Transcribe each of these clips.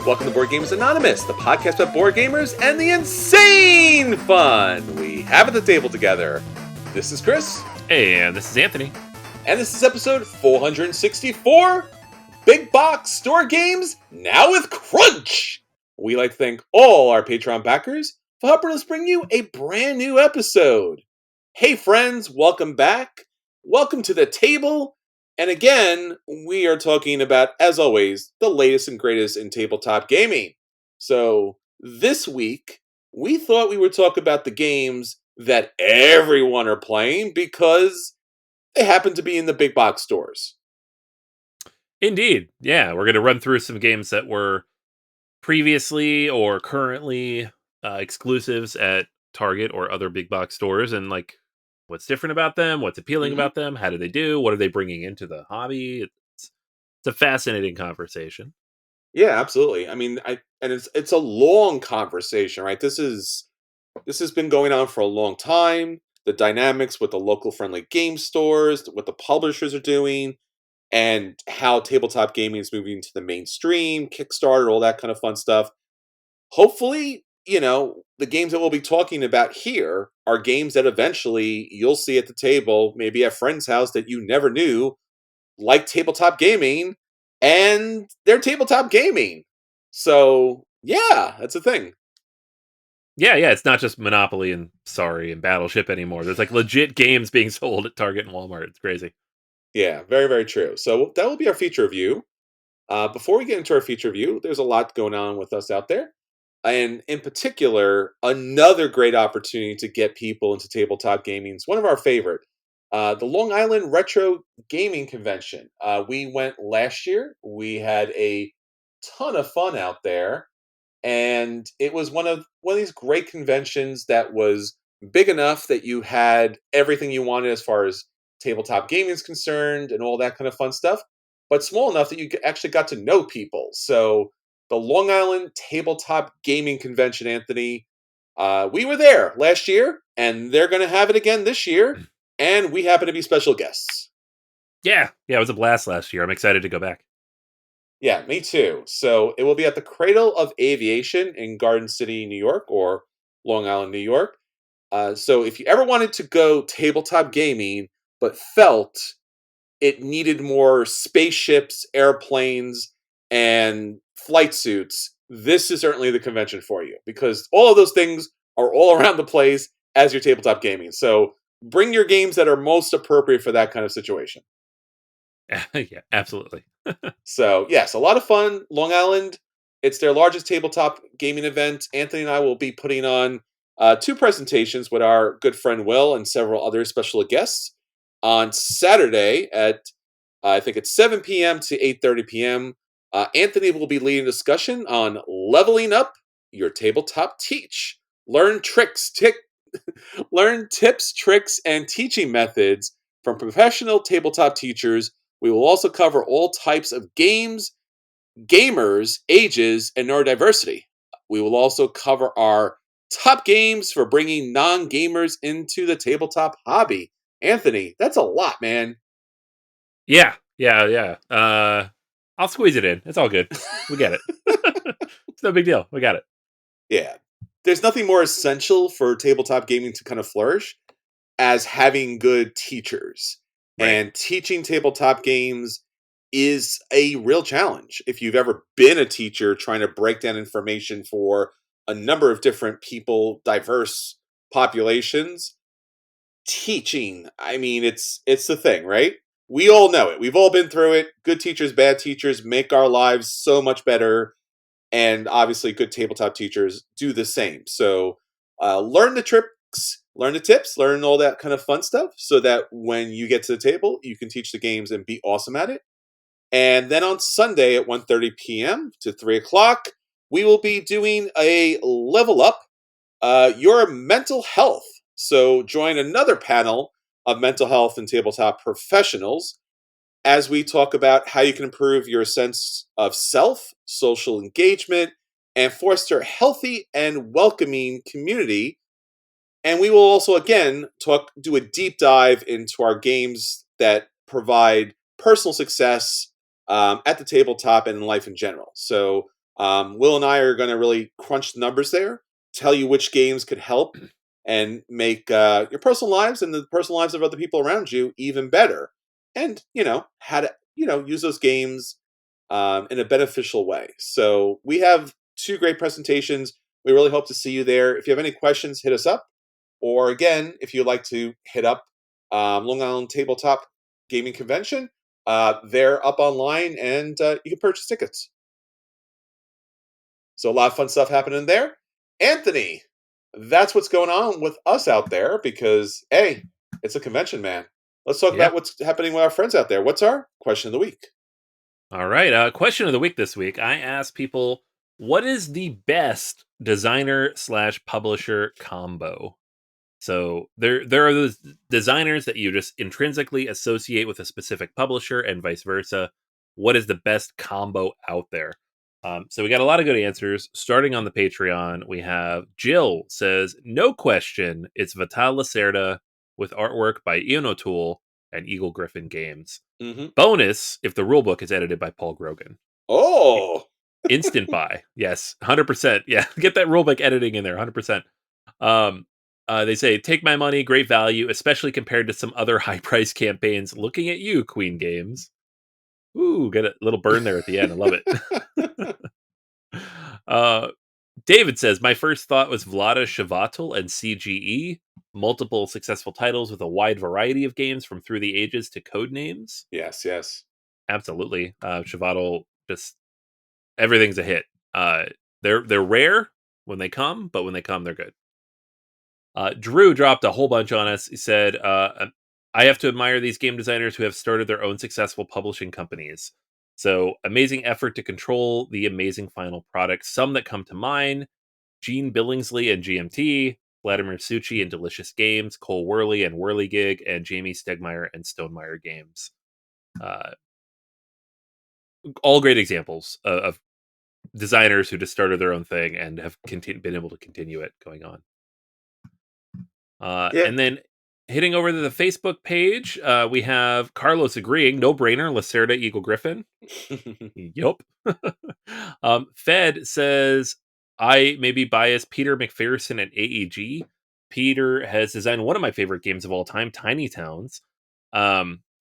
Welcome to Board Gamers Anonymous, the podcast about board gamers and the insane fun we have at the table together. This is Chris. And this is Anthony. And this is episode 464, Big Box Store Games, now with Crunch. We like to thank all our Patreon backers for helping us bring you a brand new episode. Hey friends, welcome back. Welcome to the table. And again, we are talking about, as always, the latest and greatest in tabletop gaming. So this week, we thought we would talk about the games that everyone are playing because they happen to be in the big box stores. Indeed. Yeah, we're going to run through some games that were previously or currently exclusives at Target or other big box stores, and like what's different about them, what's appealing about them, how do they do, what are they bringing into the hobby. It's a fascinating conversation. Yeah, absolutely. I mean, it's a long conversation, right? This has been going on for a long time. The dynamics with the local friendly game stores, what the publishers are doing, and how tabletop gaming is moving to the mainstream, Kickstarter, all that kind of fun stuff. Hopefully, the games that we'll be talking about here are games that eventually you'll see at the table, maybe at friend's house that you never knew, like tabletop gaming, and they're tabletop gaming. So, yeah, that's a thing. Yeah, it's not just Monopoly and Battleship anymore. There's like legit games being sold at Target and Walmart. It's crazy. Yeah, very, very true. So that will be our feature review. Before we get into our feature review, there's a lot going on with us out there. And in particular, another great opportunity to get people into tabletop gaming is one of our favorite, the Long Island Retro Gaming Convention. We went last year. We had a ton of fun out there, and it was one of these great conventions that was big enough that you had everything you wanted as far as tabletop gaming is concerned and all that kind of fun stuff, but small enough that you actually got to know people. So the Long Island Tabletop Gaming Convention, Anthony, we were there last year, and they're going to have it again this year, and we happen to be special guests. Yeah, it was a blast last year. I'm excited to go back. Yeah, me too. So it will be at the Cradle of Aviation in Garden City, New York, or Long Island, New York. So if you ever wanted to go tabletop gaming, but felt it needed more spaceships, airplanes, and flight suits, this is certainly the convention for you, because all of those things are all around the place as your tabletop gaming. So bring your games that are most appropriate for that kind of situation. Yeah, absolutely. So, yes, a lot of fun. Long Island, it's their largest tabletop gaming event. Anthony and I will be putting on 2 presentations with our good friend Will and several other special guests on Saturday at, I think it's 7 p.m. to 8:30 p.m. Anthony will be leading a discussion on leveling up your tabletop teach. Learn tips, tricks, and teaching methods from professional tabletop teachers. We will also cover all types of games, gamers, ages, and neurodiversity. We will also cover our top games for bringing non-gamers into the tabletop hobby. Anthony, that's a lot, man. Yeah. I'll squeeze it in. It's all good. We get it. It's no big deal. We got it. Yeah. There's nothing more essential for tabletop gaming to kind of flourish as having good teachers. Right. And teaching tabletop games is a real challenge. If you've ever been a teacher trying to break down information for a number of different people, diverse populations, teaching, I mean, it's the thing, right? We all know it. We've all been through it. Good teachers, bad teachers make our lives so much better. And obviously, good tabletop teachers do the same. So learn the tricks, learn the tips, learn all that kind of fun stuff so that when you get to the table, you can teach the games and be awesome at it. And then on Sunday at 1:30 p.m. to 3 o'clock, we will be doing a level up your mental health. So join another panel of mental health and tabletop professionals as we talk about how you can improve your sense of self, social engagement, and foster a healthy and welcoming community. And we will also, again, do a deep dive into our games that provide personal success at the tabletop and in life in general. So Will and I are going to really crunch the numbers there, tell you which games could help and make your personal lives and the personal lives of other people around you even better. And, how to, use those games in a beneficial way. So we have two great presentations. We really hope to see you there. If you have any questions, hit us up. Or again, if you'd like to hit up Long Island Tabletop Gaming Convention, they're up online and you can purchase tickets. So a lot of fun stuff happening there. Anthony, that's what's going on with us out there because, hey, it's a convention, man. Let's talk Yeah. about what's happening with our friends out there. What's our question of the week? All right. Question of the week this week. I asked people, what is the best designer/publisher combo? So there are those designers that you just intrinsically associate with a specific publisher and vice versa. What is the best combo out there? So we got a lot of good answers. Starting on the Patreon, we have Jill says, no question, it's Vital Lacerda with artwork by Ian O'Toole and Eagle Griffin Games. Mm-hmm. Bonus if the rulebook is edited by Paul Grogan. Oh, Instant buy. Yes, 100%. Yeah, get that rulebook editing in there, 100%. They say, take my money, great value, especially compared to some other high price campaigns. Looking at you, Queen Games. Ooh, get a little burn there at the end. I love it. David says, my first thought was Vlada Shavatul and CGE. Multiple successful titles with a wide variety of games from Through the Ages to Codenames. yes, yes. Absolutely. Shavatul, just everything's a hit. They're rare when they come, but when they come, they're good. Drew dropped a whole bunch on us. He said, I have to admire these game designers who have started their own successful publishing companies. So amazing effort to control the amazing final product. Some that come to mind, Gene Billingsley and GMT, Vladimir Suchi and Delicious Games, Cole Worley and Whirligig, and Jamie Stegmeyer and Stonemeyer Games. All great examples of designers who just started their own thing and have been able to continue it going on. Yeah. And then hitting over to the Facebook page, we have Carlos agreeing, no brainer, Lacerda Eagle Griffin. Yup. Fed says, I may be biased, Peter McPherson at AEG. Peter has designed one of my favorite games of all time, Tiny Towns.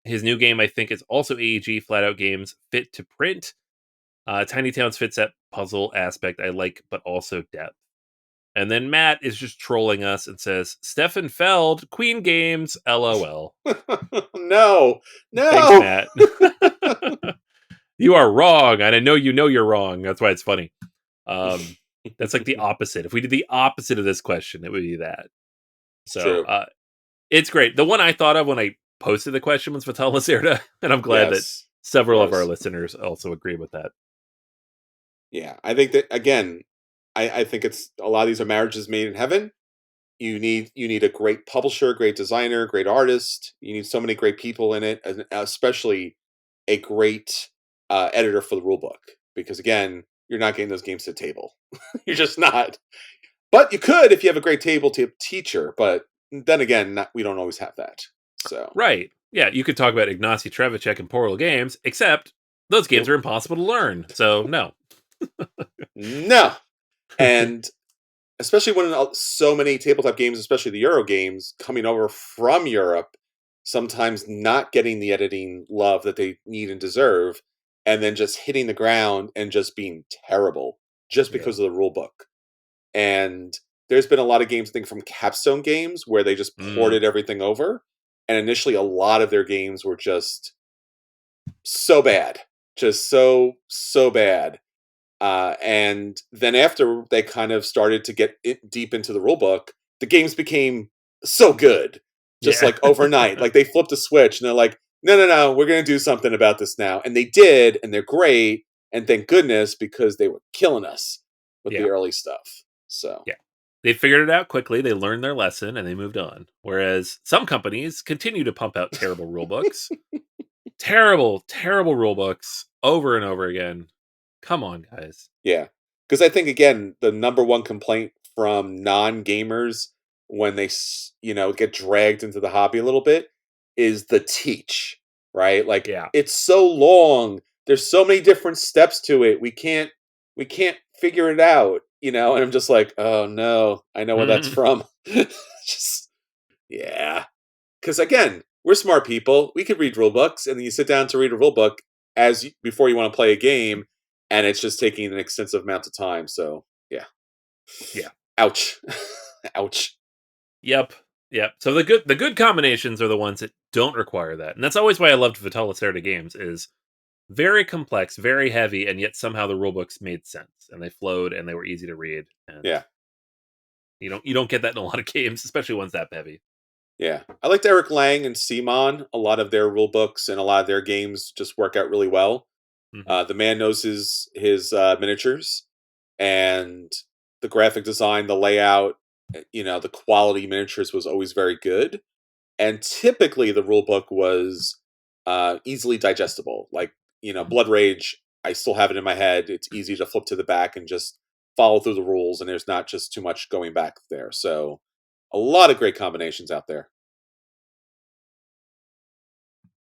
His new game, I think, is also AEG, Flat Out Games, fit to print. Tiny Towns fits that puzzle aspect I like, but also depth. And then Matt is just trolling us and says, Stefan Feld, Queen Games, LOL. No, Thanks, no. Matt. You are wrong, and I know you're wrong. That's why it's funny. That's like the opposite. If we did the opposite of this question, it would be that. It's So true. it's great. The one I thought of when I posted the question was Vital Lacerda, and I'm glad that Yes, several of our was. listeners also agree with that. Yeah, I think that again, I think it's a lot of these are marriages made in heaven. You need a great publisher, great designer, great artist. You need so many great people in it, and especially a great editor for the rule book. Because again, you're not getting those games to the table. You're just not. But you could if you have a great tabletop teacher. But then again, we don't always have that. So Right. Yeah, you could talk about Ignacy Trevicek and Portal Games, except those games nope, are impossible to learn. So, no. no. And especially when so many tabletop games, especially the Euro games, coming over from Europe, sometimes not getting the editing love that they need and deserve, and then just hitting the ground and just being terrible just Yeah. because of the rule book. And there's been a lot of games, I think, from Capstone Games where they just Mm, ported everything over. And initially, a lot of their games were just so bad, just so bad. And then after they kind of started to get deep into the rule book, the games became so good, just yeah. like overnight. Like they flipped a switch and they're like, no, no, no, we're going to do something about this now. And they did, and they're great. And thank goodness because they were killing us with Yeah. the early stuff. So, Yeah. They figured it out quickly. They learned their lesson and they moved on. Whereas some companies continue to pump out terrible rule books. Terrible, terrible rule books over and over again. Come on, guys. yeah. Because I think, again, the number one complaint from non gamers when they, get dragged into the hobby a little bit is the teach, right? Like, Yeah. it's so long. There's so many different steps to it. We can't. we can't figure it out, you know. And I'm just like, oh no, I know where that's Mhm. from. Just yeah, because again, we're smart people. We could read rule books, and then you sit down to read a rule book before you want to play a game, and it's just taking an extensive amount of time. So yeah, Yeah. ouch, ouch. Yep. Yep. So the good combinations are the ones that don't require that. And that's always why I loved Vitalis Lacerda games is very complex, very heavy, and yet somehow the rule books made sense and they flowed and they were easy to read. And Yeah, you don't get that in a lot of games, especially ones that heavy. yeah. I liked Eric Lang and Simon. A lot of their rule books and a lot of their games just work out really well. Hmm. The man knows his miniatures, and the graphic design, the layout, the quality miniatures was always very good. And typically, the rule book was easily digestible. Like Blood Rage, I still have it in my head. It's easy to flip to the back and just follow through the rules, and there's not just too much going back there. So, a lot of great combinations out there.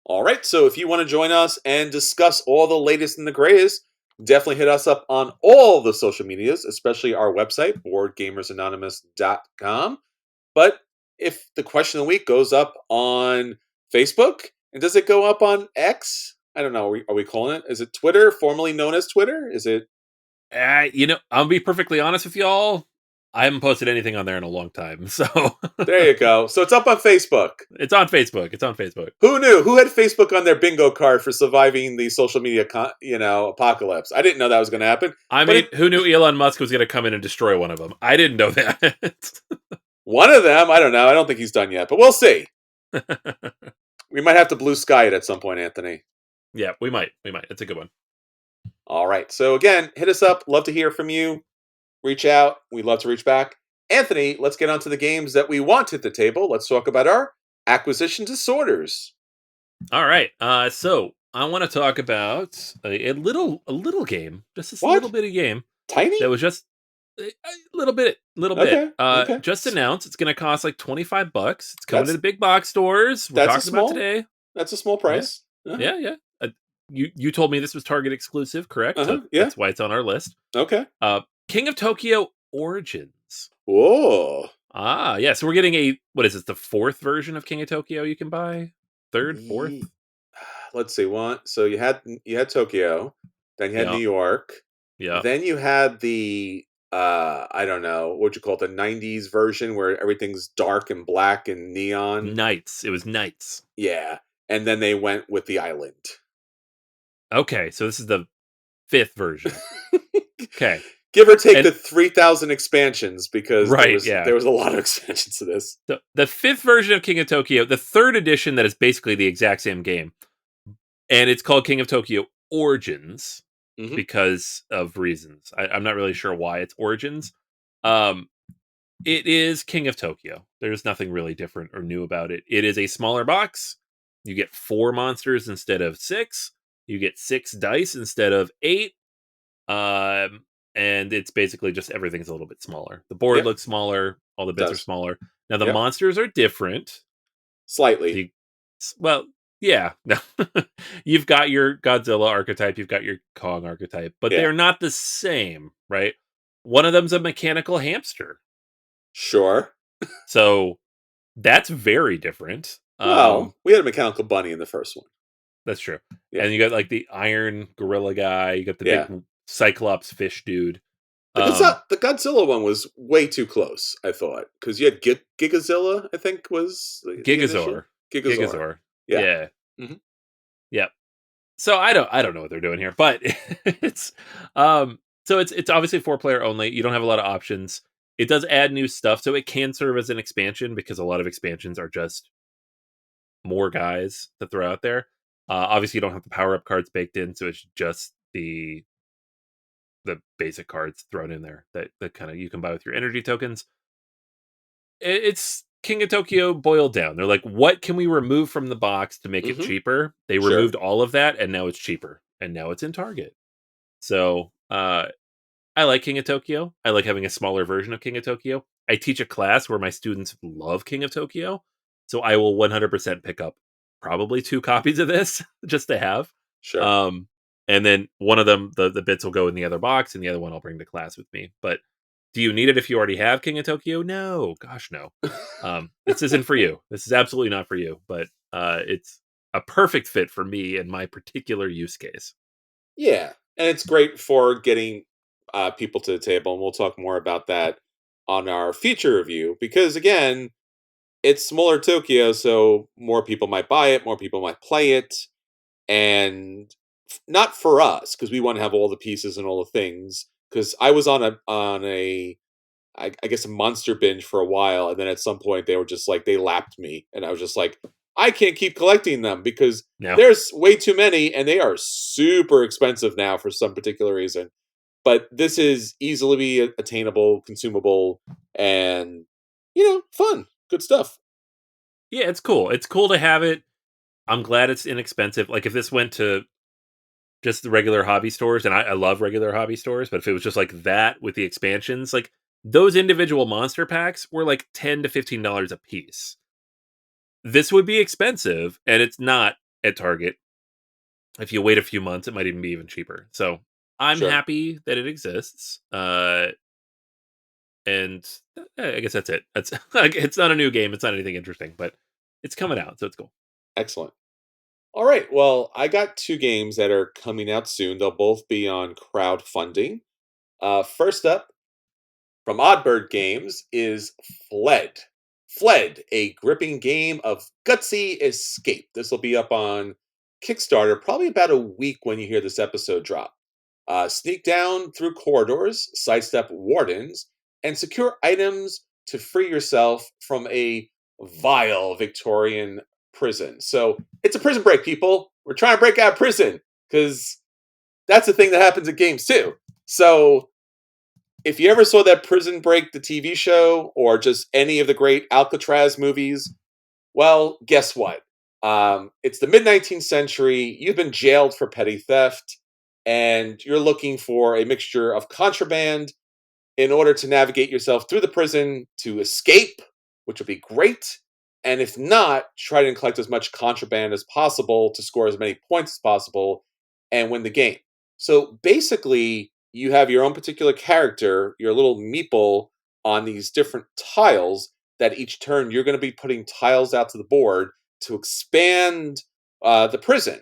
All right. So if you want to join us and discuss all the latest and the greatest, definitely hit us up on all the social medias, especially our website, boardgamersanonymous.com. But if the question of the week goes up on Facebook, and does it go up on X? I don't know. Are we calling it? Is it Twitter, formerly known as Twitter? Is it? I'll be perfectly honest with y'all. I haven't posted anything on there in a long time. So There you go. So it's up on Facebook. it's on Facebook. It's on Facebook. Who knew? Who had Facebook on their bingo card for surviving the social media, apocalypse? I didn't know that was going to happen. I But mean, who knew Elon Musk was going to come in and destroy one of them? I didn't know that. one of them, I don't know. I don't think he's done yet, but we'll see. We might have to blue sky it at some point, Anthony. Yeah, we might. We might. It's a good one. All right. So again, hit us up. Love to hear from you. Reach out. We'd love to reach back. Anthony, let's get on to the games that we want at the table. Let's talk about our acquisition disorders. All right. So I want to talk about a little game, just this little What? bit of game that Tiny? was just a little bit. Okay. Okay. Just announced it's going to cost like $25. It's coming to That's the big box stores. We're that's a talking about small today. that's a small Yeah, price. Uh-huh. yeah. You told me this was Target exclusive, correct? So Uh-huh. Yeah. that's why it's on our list. Okay. King of Tokyo Origins. Whoa. Ah, yeah. So we're getting what is it? The fourth version of King of Tokyo you can buy? Third, fourth? Ye- Let's see. One. So you had Tokyo, then you had New Yeah, York, yeah. then you had the I don't know, what'd you call it, the 90s version where everything's dark and black and neon. Knights. It was Knights. Yeah. And then they went with the island. Okay, so this is the fifth version. Okay, Give or take and the 3,000 expansions, because there right, was yeah. there was a lot of expansions to this. The fifth version of King of Tokyo, the third edition that is basically the exact same game, and it's called King of Tokyo Origins Hmm. because of reasons. I'm not really sure why it's Origins. Um, it is King of Tokyo. There's nothing really different or new about it. It is a smaller box. You get 4 monsters instead of 6. You get 6 dice instead of 8. Um, and it's basically just everything's a little bit smaller. The board Yep, looks smaller. All the it bits are does. smaller. Now the Yep, monsters are different. slightly. The well, yeah. No. You've got your Godzilla archetype, you've got your Kong archetype, but Yeah, they're not the same, right? One of them's a mechanical hamster. sure. So that's very different. Well, we had a mechanical bunny in the first one. That's true. Yeah, And you got like the iron gorilla guy, you got the big yeah. cyclops fish dude. The Um Godzilla one was way too close, I thought, because you had Gigazilla, I think was the initial Gigazor. Gigazor. Gigazor. Yeah. Yeah. Hmm. Yep. So I don't know what they're doing here, but it's so it's obviously 4 player only. You don't have a lot of options. It does add new stuff, so it can serve as an expansion because a lot of expansions are just more guys to throw out there. Obviously, you don't have the power up cards baked in, so it's just the basic cards thrown in there that kind of you can buy with your energy tokens. It's King of Tokyo boiled down. They're like, what can we remove from the box to make it Hmm. cheaper? They Sure. removed all of that, and now it's cheaper, and now it's in Target. So I like King of Tokyo. I like having a smaller version of King of Tokyo. I teach a class where my students love King of Tokyo, so I will 100% pick up probably 2 copies of this just to have. Sure. Um, and then one of them, the bits will go in the other box, and the other one I'll bring to class with me. But do you need it if you already have King of Tokyo? No, gosh, no. This isn't for you. This is absolutely not for you. But it's a perfect fit for me and my particular use case. Yeah, and it's great for getting people to the table, and we'll talk more about that on our feature review. Because again, it's smaller Tokyo, so more people might buy it, more people might play it, and not for us because we want to have all the pieces and all the things. Because I was I guess a monster binge for a while, and then at some point they were just like they lapped me, and I was just like, I can't keep collecting them because No. there's way too many, and they are super expensive now for some particular reason. But this is easily attainable, consumable, and fun, good stuff. Yeah, it's cool. It's cool to have it. I'm glad it's inexpensive. Like if this went to just the regular hobby stores, and I love regular hobby stores, but if it was just like that with the expansions, like those individual monster packs were like $10 to $15 a piece. This would be expensive, and it's not at Target. If you wait a few months, it might even be even cheaper. So I'm Sure, happy that it exists. And I guess that's it. That's like it's not a new game. It's not anything interesting, but it's coming out, so it's cool. excellent. All right, well, I got two games that are coming out soon. They'll both be on crowdfunding. First up, from Oddbird Games is Fled. Fled, a gripping game of gutsy escape. This will be up on Kickstarter probably about a week when you hear this episode drop. Sneak down through corridors, sidestep wardens, and secure items to free yourself from a vile Victorian prison. So it's a prison break, people. We're trying to break out of prison because that's the thing that happens in games too. So if you ever saw that Prison Break, the TV show, or just any of the great Alcatraz movies, well, guess what? It's the mid 19th century. You've been jailed for petty theft, and you're looking for a mixture of contraband in order to navigate yourself through the prison to escape, which would be great. And if not, try to collect as much contraband as possible to score as many points as possible and win the game. So basically, you have your own particular character, your little meeple on these different tiles that each turn you're going to be putting tiles out to the board to expand the prison,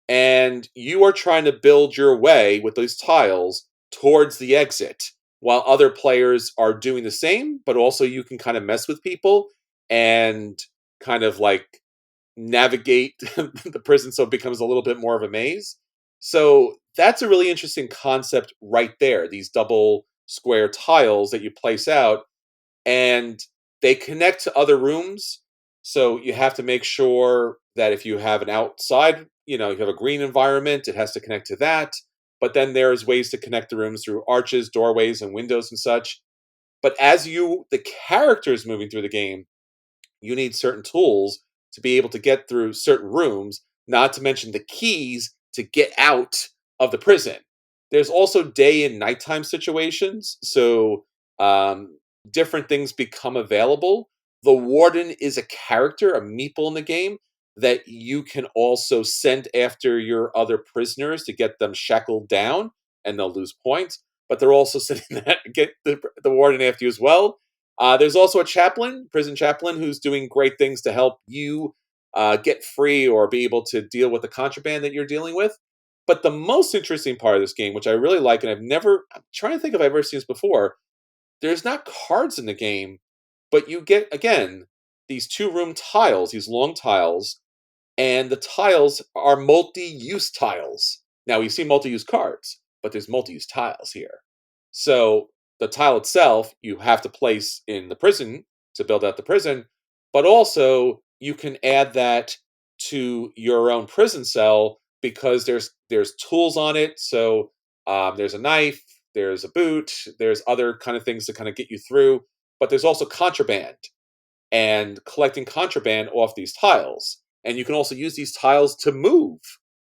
and you are trying to build your way with those tiles towards the exit while other players are doing the same, but also you can kind of mess with people and kind of like navigate the prison so it becomes a little bit more of a maze. So that's a really interesting concept right there, these double square tiles that you place out, and they connect to other rooms. So you have to make sure that if you have an outside, you have a green environment, it has to connect to that. But then there's ways to connect the rooms through arches, doorways, and windows and such. But as the characters moving through the game, you need certain tools to be able to get through certain rooms, not to mention the keys to get out of the prison. There's also day and nighttime situations, so um, different things become available. The warden is a character, a meeple in the game that you can also send after your other prisoners to get them shackled down, and they'll lose points. But they're also sending that get the warden after you as well. There's also a chaplain, prison chaplain, who's doing great things to help you get free or be able to deal with the contraband that you're dealing with. But the most interesting part of this game, which I really like, and I'm trying to think if I've ever seen this before, there's not cards in the game, but you get, again, these two room tiles, these long tiles, and the tiles are multi-use tiles. Now we see multi-use cards, but there's multi-use tiles here. So the tile itself you have to place in the prison to build out the prison, but also you can add that to your own prison cell because there's tools on it. So there's a knife, there's a boot, there's other kind of things to kind of get you through, but there's also contraband and collecting contraband off these tiles. And you can also use these tiles to move.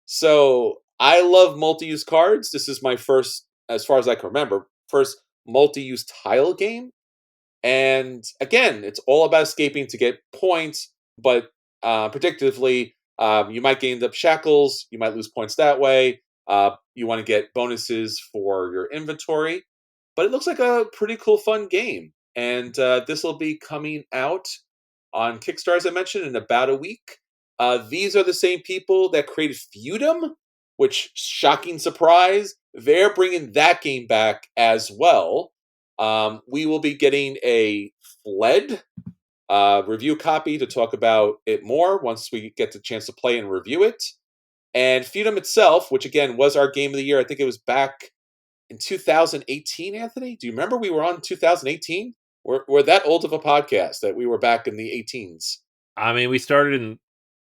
So I love multi-use cards. This is my first, as far as I can remember, first multi-use tile game. And again, it's all about escaping to get points, but predictively, you might gain the shackles, you might lose points that way. You want to get bonuses for your inventory, but it looks like a pretty cool, fun game. And this will be coming out on Kickstarter, as I mentioned, in about a week. These are the same people that created Feudum, which, shocking surprise, they're bringing that game back as well. We will be getting a Fled review copy to talk about it more once we get the chance to play and review it. And Feudum itself, which again was our game of the year, I think it was back in 2018, Anthony? Do you remember we were on 2018? We're that old of a podcast that we were back in the 18s. I mean, we started in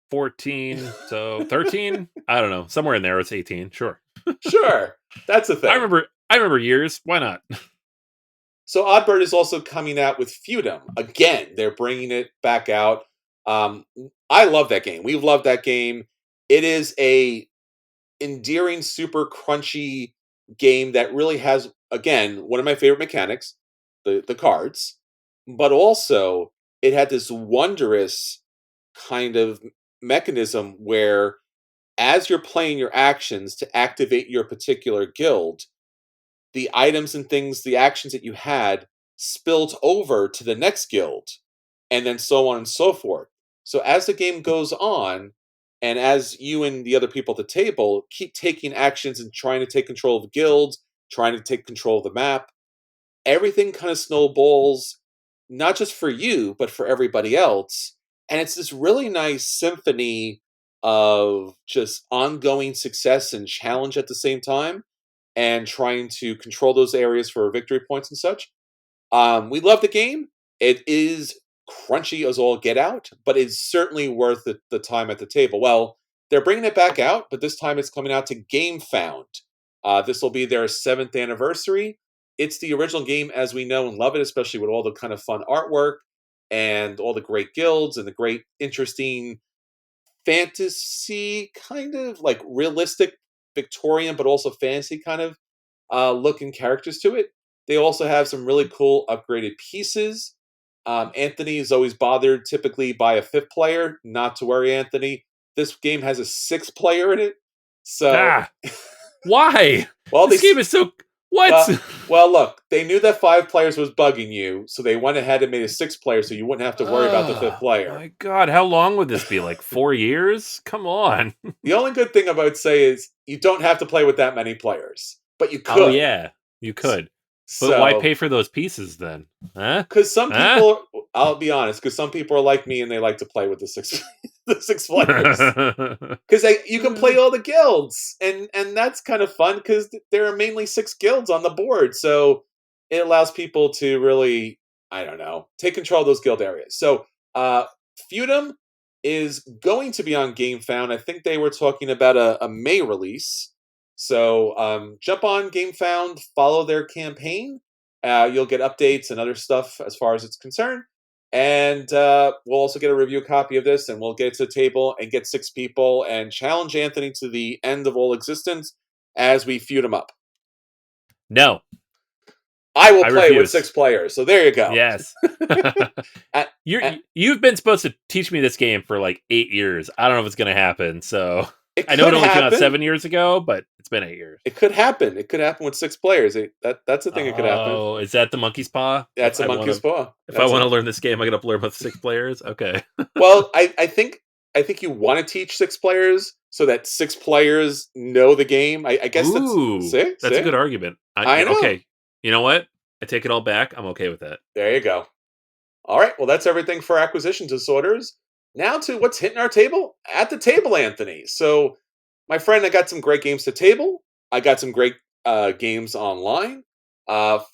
14, so 13? I don't know. Somewhere in there, it's 18. Sure. Sure. That's the thing. I remember years. Why not? So Oddbird is also coming out with Feudum. Again, they're bringing it back out. I love that game. We've loved that game. It is a endearing, super crunchy game that really has, again, one of my favorite mechanics, the cards, but also it had this wondrous kind of mechanism where as you're playing your actions to activate your particular guild, the items and things, the actions that you had spilled over to the next guild, and then so on and so forth. So as the game goes on, and as you and the other people at the table keep taking actions and trying to take control of the guilds, trying to take control of the map, everything kind of snowballs, not just for you, but for everybody else. And it's this really nice symphony of just ongoing success and challenge at the same time, and trying to control those areas for victory points and such. We love the game. It is crunchy as all get out, but it's certainly worth the time at the table. Well, they're bringing it back out, but this time it's coming out to GameFound. This will be their 7th anniversary. It's the original game as we know and love it, especially with all the kind of fun artwork and all the great guilds and the great, interesting fantasy, kind of like realistic Victorian, but also fantasy kind of looking characters to it. They also have some really cool upgraded pieces. Anthony is always bothered typically by a 5th player. Not to worry, Anthony. This game has a 6th player in it. So, Why? well, This game is so what? well, look, they knew that 5 players was bugging you, so they went ahead and made a 6th player, so you wouldn't have to worry about the 5th player. My God, how long would this be? Like 4 years? Come on. The only good thing I would say is you don't have to play with that many players, but you could. Oh yeah, you could. But why pay for those pieces then? Huh? Because some people, I'll be honest, because some people are like me and they like to play with the 6 the 6 players. Because you can play all the guilds, and that's kind of fun because there are mainly 6 guilds on the board, so it allows people to really, I don't know, take control of those guild areas. So Feudum is going to be on GameFound. I think they were talking about a May release. So jump on GameFound, follow their campaign. You'll get updates and other stuff as far as it's concerned. And we'll also get a review copy of this, and we'll get to the table and get 6 people and challenge Anthony to the end of all existence as we feud him up. No. I will play with 6 players, so there you go. Yes. You've been supposed to teach me this game for like 8 years. I don't know if it's going to happen, so... I know it only came out 7 years ago, but it's been 8 years. It could happen. It could happen with 6 players. That's the thing that could happen. Oh, is that the monkey's paw? That's a monkey's paw. If I want to learn this game, I got to learn with 6 players? Okay. Well, I think you want to teach 6 players so that 6 players know the game. I guess that's 6. That's a good argument. I know. Okay. You know what? I take it all back. I'm okay with that. There you go. All right. Well, that's everything for acquisition disorders. Now to what's hitting our table at the table, Anthony. So, my friend, I got some great games to table. I got some great games online.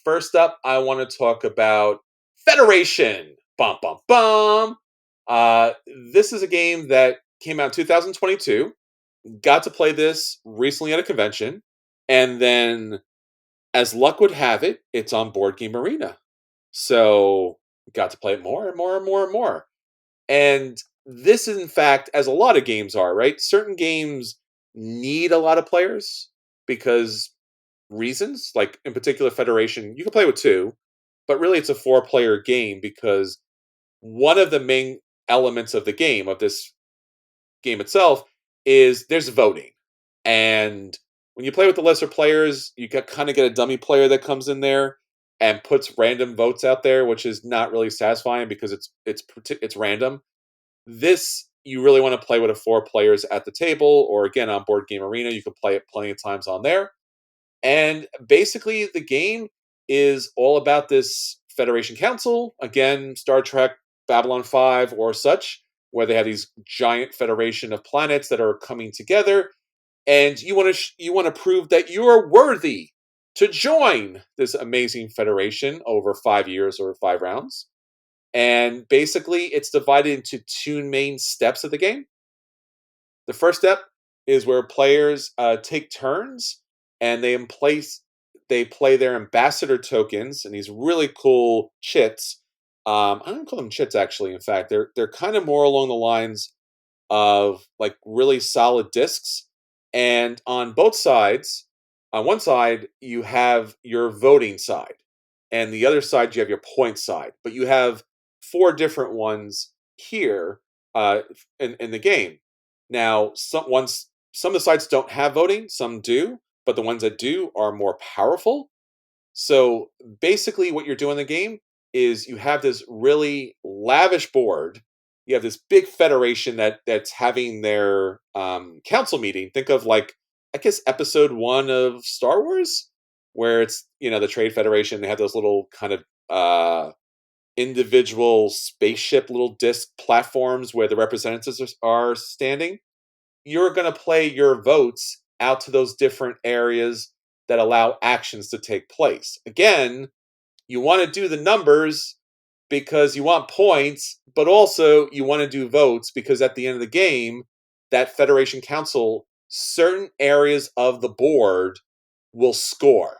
First up, I want to talk about Federation. Bum, bum, bum. This is a game that came out in 2022. Got to play this recently at a convention. And then, as luck would have it, it's on Board Game Arena. So, got to play it more and more and more and more. And this is, in fact, as a lot of games are, right? Certain games need a lot of players because reasons, like in particular Federation, you can play with 2, but really it's a 4-player game because one of the main elements of the game, of this game itself, is there's voting. And When you play with the lesser players, you kind of get a dummy player that comes in there and puts random votes out there, which is not really satisfying because it's random. This you really want to play with a 4 players at the table, or again on Board Game Arena. You can play it plenty of times on there. And basically, the game is all about this Federation Council. Again, Star Trek, Babylon 5, or such, where they have these giant federation of planets that are coming together, and you want to prove that you are worthy to join this amazing federation over 5 years or 5 rounds. And basically, it's divided into 2 main steps of the game. The first step is where players take turns and they play their ambassador tokens and these really cool chits. I don't call them chits actually. In fact, they're kind of more along the lines of like really solid discs. And on both sides, on one side you have your voting side, and the other side you have your point side. But you have 4 different ones here in the game. Now, some of the sites don't have voting, some do, but the ones that do are more powerful. So basically, what you're doing in the game is you have this really lavish board. You have this big federation that's having their council meeting. Think of like, I guess, episode 1 of Star Wars, where it's the Trade Federation. They have those little kind of individual spaceship little disc platforms where the representatives are standing. You're going to play your votes out to those different areas that allow actions to take place. Again, you want to do the numbers because you want points, but also you want to do votes because at the end of the game, that Federation Council, certain areas of the board will score.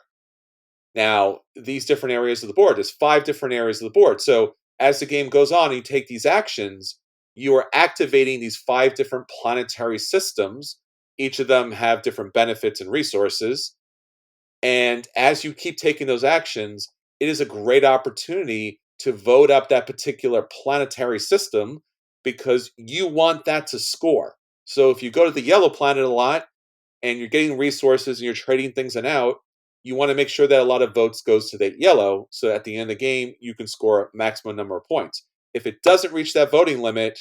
Now, these different areas of the board, there's 5 different areas of the board. So as the game goes on and you take these actions, you are activating these 5 different planetary systems. Each of them have different benefits and resources. And as you keep taking those actions, it is a great opportunity to vote up that particular planetary system because you want that to score. So if you go to the yellow planet a lot and you're getting resources and you're trading things out, you want to make sure that a lot of votes goes to that yellow, so at the end of the game you can score a maximum number of points. If it doesn't reach that voting limit,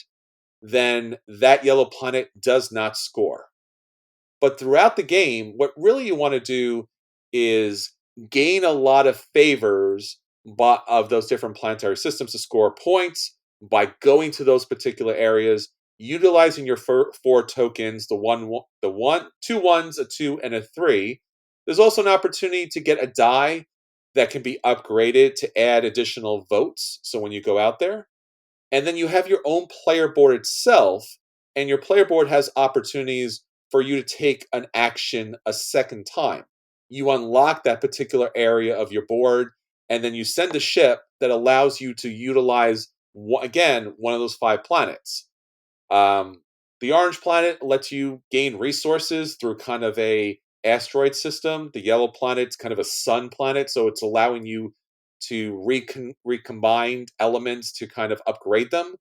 then that yellow planet does not score. But throughout the game, what really you want to do is gain a lot of favors of those different planetary systems to score points by going to those particular areas, utilizing your 4 tokens, the 2 1s, a 2, and a 3. There's also an opportunity to get a die that can be upgraded to add additional votes. So when you go out there, and then you have your own player board itself, and your player board has opportunities for you to take an action a second time. You unlock that particular area of your board, and then you send a ship that allows you to utilize, again, one of those 5 planets. Um, the orange planet lets you gain resources through kind of a asteroid system. The yellow planet's kind of a sun planet, so it's allowing you to recombine elements to kind of upgrade them.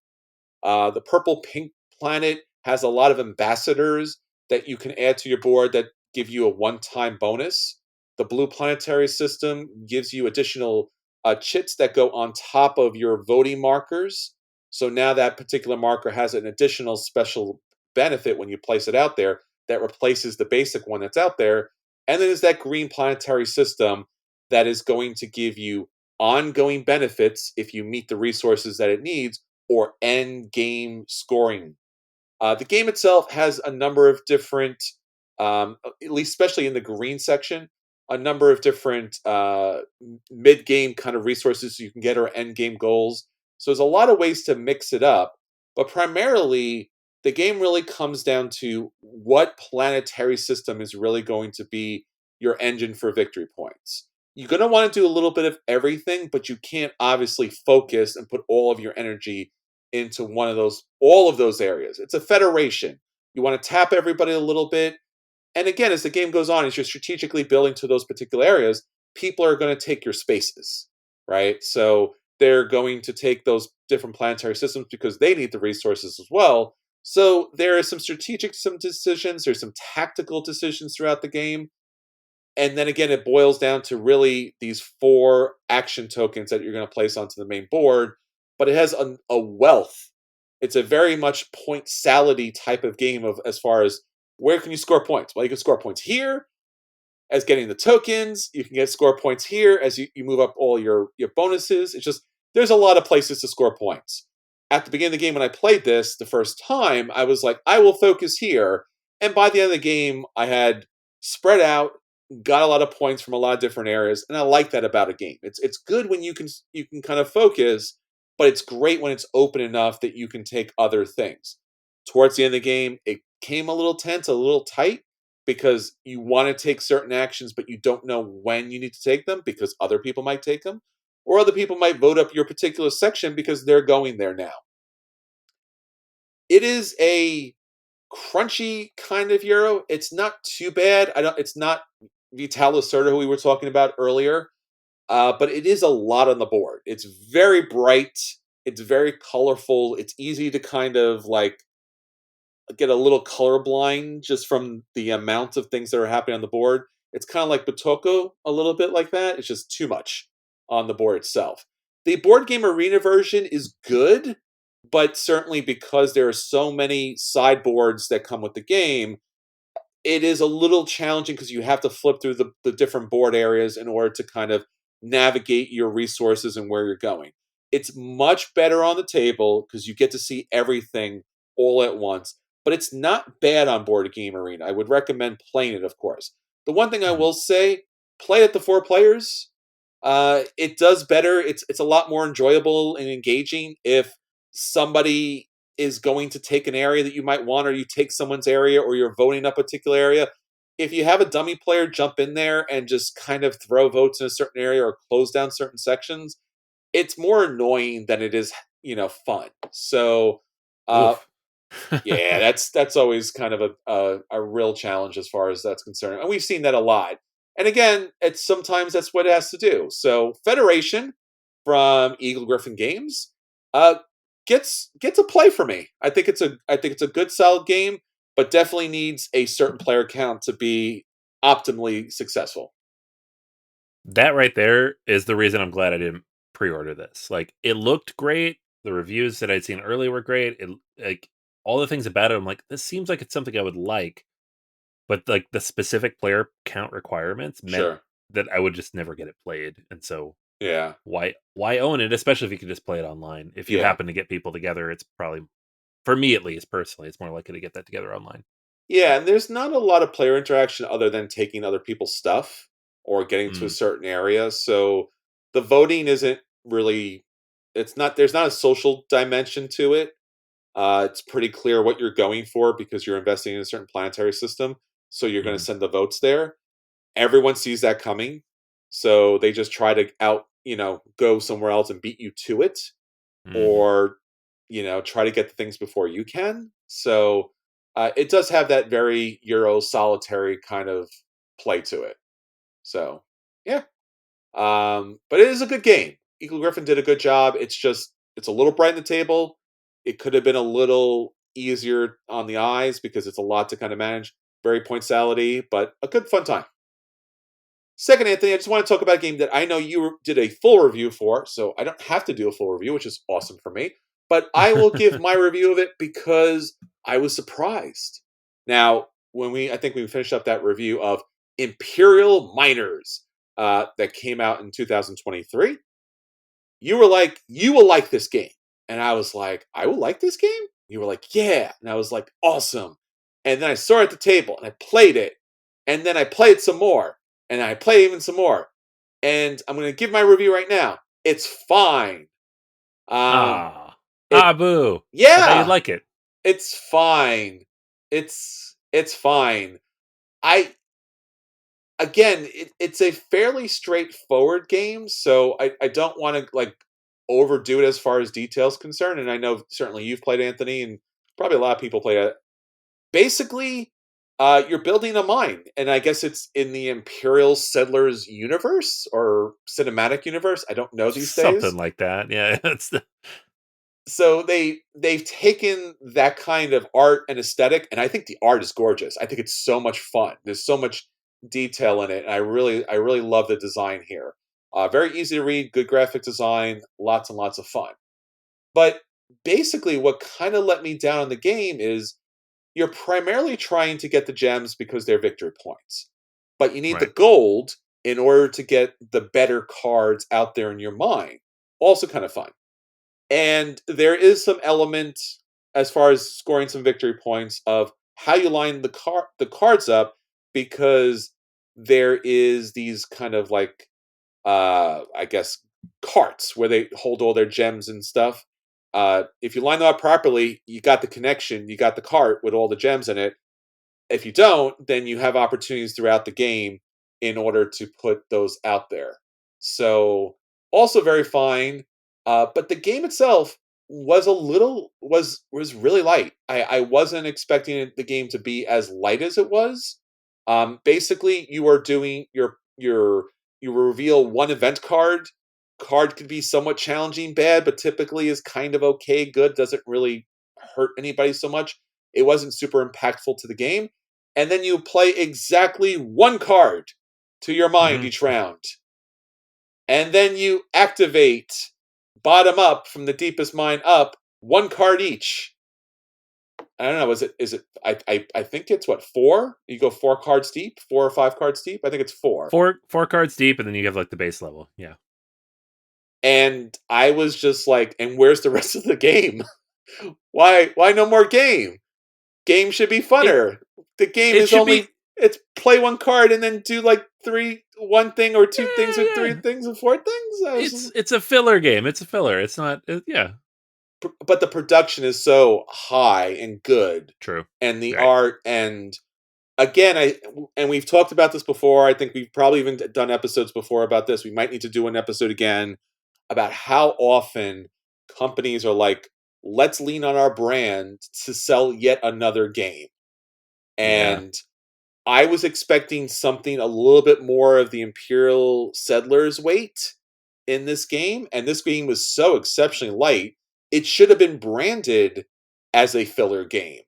The purple pink planet has a lot of ambassadors that you can add to your board that give you a one-time bonus. The blue planetary system gives you additional chits that go on top of your voting markers. So now that particular marker has an additional special benefit when you place it out there that replaces the basic one that's out there. And then there's that green planetary system that is going to give you ongoing benefits if you meet the resources that it needs, or end game scoring. The game itself has a number of different, at least especially in the green section, a number of different mid game kind of resources you can get, or end game goals. So there's a lot of ways to mix it up, but primarily the game really comes down to what planetary system is really going to be your engine for victory points. You're going to want to do a little bit of everything, but you can't obviously focus and put all of your energy into all of those areas. It's a federation. You want to tap everybody a little bit. And again, as the game goes on, as you're strategically building to those particular areas, people are going to take your spaces, right? So they're going to take those different planetary systems because they need the resources as well. So there are some strategic decisions, there's some tactical decisions throughout the game And then again, it boils down to really these 4 action tokens that you're going to place onto the main board, but it has a wealth. It's a very much point salady type of game of as far as where can you score points? Well, you can score points here as getting the tokens. You can get score points here as you move up all your bonuses. It's just there's a lot of places to score points. At the beginning of the game, when I played this the first time, I was like, I will focus here. And by the end of the game, I had spread out, got a lot of points from a lot of different areas, and I like that about a game. It's good when you can kind of focus, but it's great when it's open enough that you can take other things. Towards the end of the game, it came a little tense, a little tight, because you want to take certain actions, but you don't know when you need to take them because other people might take them, or other people might vote up your particular section because they're going there now. It is a crunchy kind of Euro. It's not too bad. I don't. It's not Vital Lacerda, who we were talking about earlier, but it is a lot on the board. It's very bright. It's very colorful. It's easy to kind of like get a little colorblind just from the amount of things that are happening on the board. It's kind of like Batoko, a little bit like that. It's just too much on the board itself. The board game arena version is good, but certainly because there are so many sideboards that come with the game, it is a little challenging because you have to flip through the different board areas in order to kind of navigate your resources and where you're going. It's much better on the table because you get to see everything all at once, but it's not bad on Board Game Arena. I would recommend playing it, of course. The one thing I Mhm. will say, play it to 4 players. It does better. It's a lot more enjoyable and engaging if somebody is going to take an area that you might want, or you take someone's area, or you're voting a particular area. If you have a dummy player jump in there and just kind of throw votes in a certain area or close down certain sections, it's more annoying than it is, fun. So, uh, Oof. yeah, that's always kind of a real challenge as far as that's concerned, and we've seen that a lot. And again, it's sometimes that's what it has to do. So Federation from Eagle Griffin Games uh, gets a play for me. I think it's a good solid game, but definitely needs a certain player count to be optimally successful. That right there is the reason I'm glad I didn't pre-order this. Like, it looked great. The reviews that I'd seen earlier were great. It like all the things about it, I'm like, this seems like it's something I would like, but like the specific player count requirements meant Sure. that I would just never get it played. And so Yeah. why own it, especially if you could just play it online. If you Yeah. happen to get people together, it's probably for me at least personally, it's more likely to get that together online. Yeah, and there's not a lot of player interaction other than taking other people's stuff or getting to a Mm, certain area. So the voting isn't really it's not there's not a social dimension to it. It's pretty clear what you're going for because you're investing in a certain planetary system. So you're going to mhm, send the votes there. Everyone sees that coming. So they just try to go somewhere else and beat you to it, mhm. or try to get the things before you can. So it does have that very Euro solitary kind of play to it. So yeah, but it is a good game. Eagle Griffin did a good job. It's a little bright in the table. It could have been a little easier on the eyes because it's a lot to kind of manage. Very point salady, but a good fun time. Second, Anthony, I just want to talk about a game that I know you did a full review for, so I don't have to do a full review, which is awesome for me. But I will give my review of it because I was surprised. Now, I think we finished up that review of Imperial Miners that came out in 2023. You were like, you will like this game. And I was like, I will like this game? You were like, yeah. And I was like, awesome. And then I saw it at the table and I played it. And then I played some more. And I played even some more. And I'm going to give my review right now. It's fine. Um, Ah. it, Ah, boo. I thought you'd yeah, like it. it's fine. It's fine. I again, it's a fairly straightforward game, so I don't want to like overdo it as far as details concerned. And I know certainly you've played Anthony, and probably a lot of people play it. Basically, you're building a mine, and I guess it's in the Imperial Settlers universe or cinematic universe. I don't know these Something days. like that. Yeah, it's the So they've taken that kind of art and aesthetic, and I think the art is gorgeous. I think it's so much fun. There's so much detail in it. And I really love the design here. Very easy to read, good graphic design, lots and lots of fun. But basically, what kind of let me down in the game is you're primarily trying to get the gems because they're victory points, but you need the Right. gold in order to get the better cards out there in your mind. Also, kind of fun. And there is some element as far as scoring some victory points of how you line the cards up, because there is these kind of like I guess carts where they hold all their gems and stuff. If you line them up properly, you got the connection, you got the cart with all the gems in it. If you don't, then you have opportunities throughout the game in order to put those out there. So also very fine, but the game itself was was really light. I wasn't expecting the game to be as light as it was. Basically, you are doing you reveal one event card. Card could be somewhat challenging, bad, but typically is kind of okay, good. Doesn't really hurt anybody so much. It wasn't super impactful to the game, and then you play exactly one card to your mind Hmm. each round. And then you activate bottom up from the deepest mind up, one card each. I don't know, is it I think it's what, four? You go four cards deep, four or five cards deep? I think it's four. Four cards deep, and then you have like the base level. Yeah. And I was just like, and where's the rest of the game? Why no more game? Game should be It funner. The game it is should be. only it's play one card and then do like one thing or two things or three Yeah. things or four things. It's a filler game. It's a filler. It's not. Yeah. But the production is so high and good, True. and the Right. art, and again, and we've talked about this before. I think we've probably even done episodes before about this. We might need to do an episode again about how often companies are like, let's lean on our brand to sell yet another game. Yeah. And I was expecting something a little bit more of the Imperial Settlers weight in this game, and this game was so exceptionally light. It should have been branded as a filler game.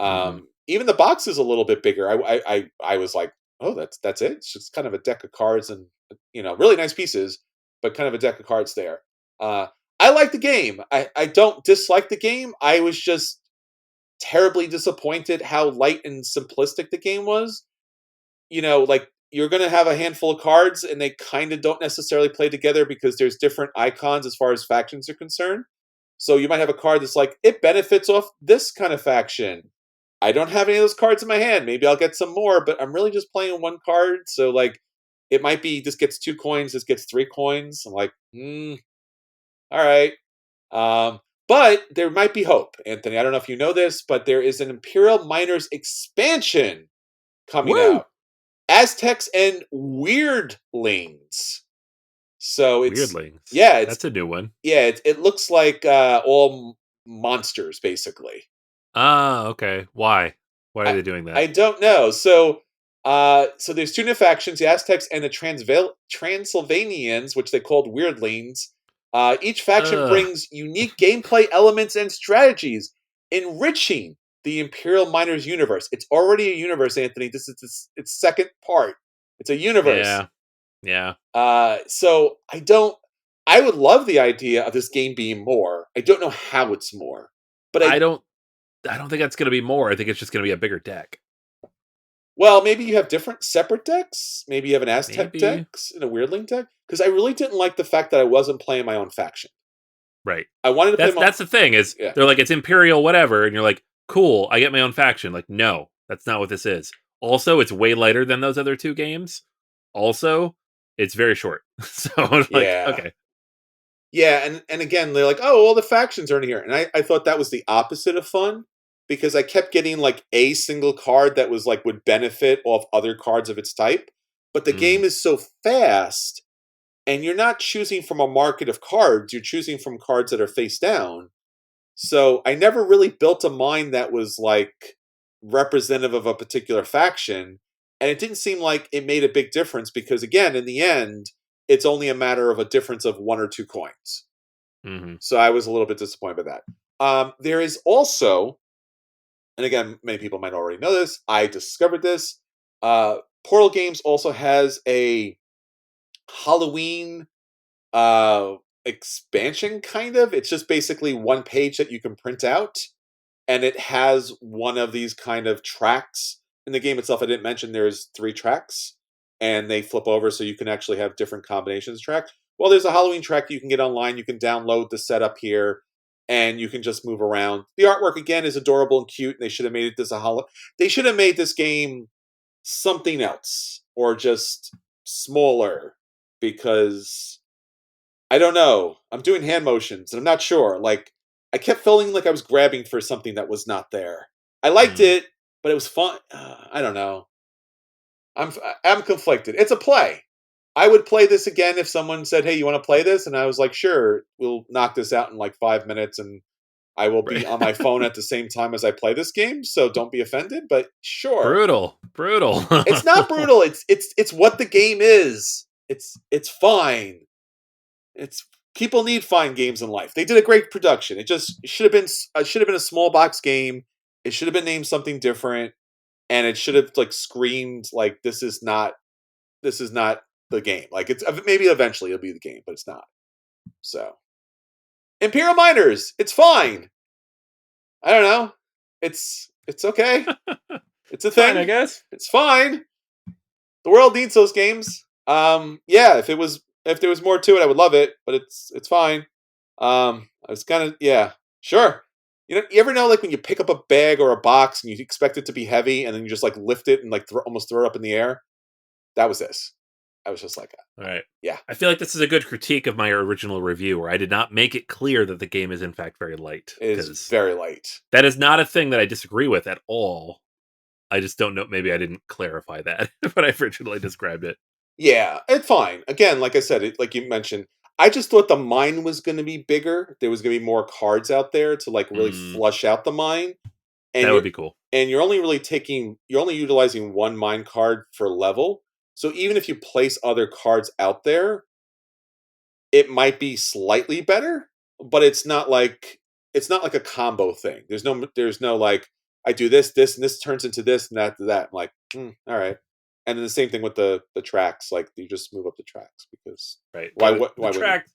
Hmm. Even the box is a little bit bigger. I was like, oh, that's it. It's just kind of a deck of cards and really nice pieces, but kind of a deck of cards there. Uh, I like the game. I don't dislike the game. I was just terribly disappointed how light and simplistic the game was. Like you're going to have a handful of cards and they kind of don't necessarily play together because there's different icons as far as factions are concerned. So you might have a card that's like, it benefits off this kind of faction. I don't have any of those cards in my hand. Maybe I'll get some more, but I'm really just playing one card. So like, it might be this gets 2 coins, this gets 3 coins. I'm like, all right. Um, but there might be hope, Anthony. I don't know if you know this, but there is an Imperial Miners expansion coming Woo! out. Aztecs and Weirdlings. So it's Weirdlings. yeah, That's a new one. it looks like all monsters basically. Ah, okay. Why? Why are I they doing that? I don't know. So there's two new factions, the Aztecs and the Transylvanians, which they called Weirdlings. Each faction Ugh. brings unique gameplay elements and strategies, enriching the Imperial Miners universe. It's already a universe, Anthony. This is its second part. It's a universe. Yeah. Yeah. So I don't. I would love the idea of this game being more. I don't know how it's more, but I don't. I don't think that's going to be more. I think it's just going to be a bigger deck. well, maybe you have different separate decks. Maybe you have an Aztec Maybe. deck and a Weirdling deck. Because I really didn't like the fact that I wasn't playing my own faction. Right. I wanted to play my That's the thing is yeah. they're like it's Imperial whatever, and you're like, cool. I get my own faction. Like, no, that's not what this is. Also, it's way lighter than those other two games. Also, it's very short. So like, Yeah. okay. Yeah, and again, they're like, oh, all the factions are in here. And I thought that was the opposite of fun because I kept getting like a single card that was like would benefit off other cards of its type. But the game Mm, is so fast, and you're not choosing from a market of cards, you're choosing from cards that are face down. So I never really built a mind that was like representative of a particular faction. And it didn't seem like it made a big difference because, again, in the end, it's only a matter of a difference of 1 or 2 coins. hmm. So I was a little bit disappointed by that. There is also, and again, many people might already know this, I discovered this. Portal Games also has a Halloween uh expansion kind of. It's just basically one page that you can print out, and it has one of these kind of tracks in the game itself. I didn't mention there's 3 tracks, and they flip over so you can actually have different combinations track. Well, there's a Halloween track you can get online. You can download the setup here, and you can just move around. The artwork again is adorable and cute. And they should have made it this They should have made this game something else or just smaller, because I don't know. I'm doing hand motions and I'm not sure. Like, I kept feeling like I was grabbing for something that was not there. I liked Mm. it, but it was fun. I don't know. I'm conflicted. It's a play. I would play this again if someone said, "Hey, you want to play this?" And I was like, "Sure, we'll knock this out in like 5 minutes, and I will be Right. on my phone at the same time as I play this game." So don't be offended, but sure. Brutal. Brutal. It's not brutal. It's what the game is. It's fine. It's People need fine games in life. They did a great production. It just should have been a small box game. It should have been named something different, and it should have like screamed like this is not the game. Like, it's maybe eventually it'll be the game, but it's not. So Imperial Miners, it's fine. I don't know. It's okay. It's a Fine, I thing. guess. It's fine. The world needs those games. Yeah, if there was more to it, I would love it, but it's fine. I was kind of, yeah, sure. You ever know, like, when you pick up a bag or a box and you expect it to be heavy, and then you just like lift it and like almost throw it up in the air? That was this. I was just like, All right. yeah, I feel like this is a good critique of my original review, where I did not make it clear that the game is in fact very light, it is because very light. that is not a thing that I disagree with at all. I just don't know. Maybe I didn't clarify that when I originally described it. Yeah, it's fine. Again, like I said, like you mentioned, I just thought the mine was going to be bigger. There was going to be more cards out there to like really Mm, flush out the mine, and that would be cool. you're only you're only utilizing one mine card for level. So even if you place other cards out there, it might be slightly better, but it's not like a combo thing. There's no like, I do this, and this turns into this, and that to that. I'm like, all right. And then the same thing with the tracks. Like, you just move up the tracks because Right. why? The, What? the Why wouldn't you? track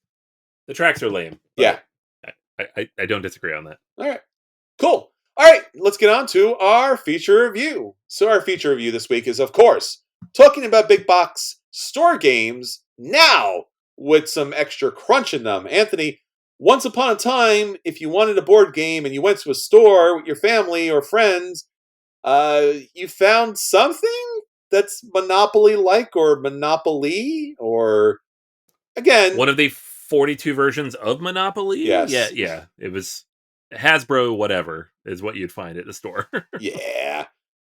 the tracks are lame, Yeah. but I don't disagree on that. All right. Cool. All right. Let's get on to our feature review. So our feature review this week is, of course, talking about big box store games now with some extra crunch in them. Anthony, once upon a time, if you wanted a board game and you went to a store with your family or friends, you found something that's Monopoly like, or Monopoly, or again, One of the 42 versions of Monopoly? Yeah, yes. yeah. It was Hasbro whatever is what you'd find at the store. Yeah.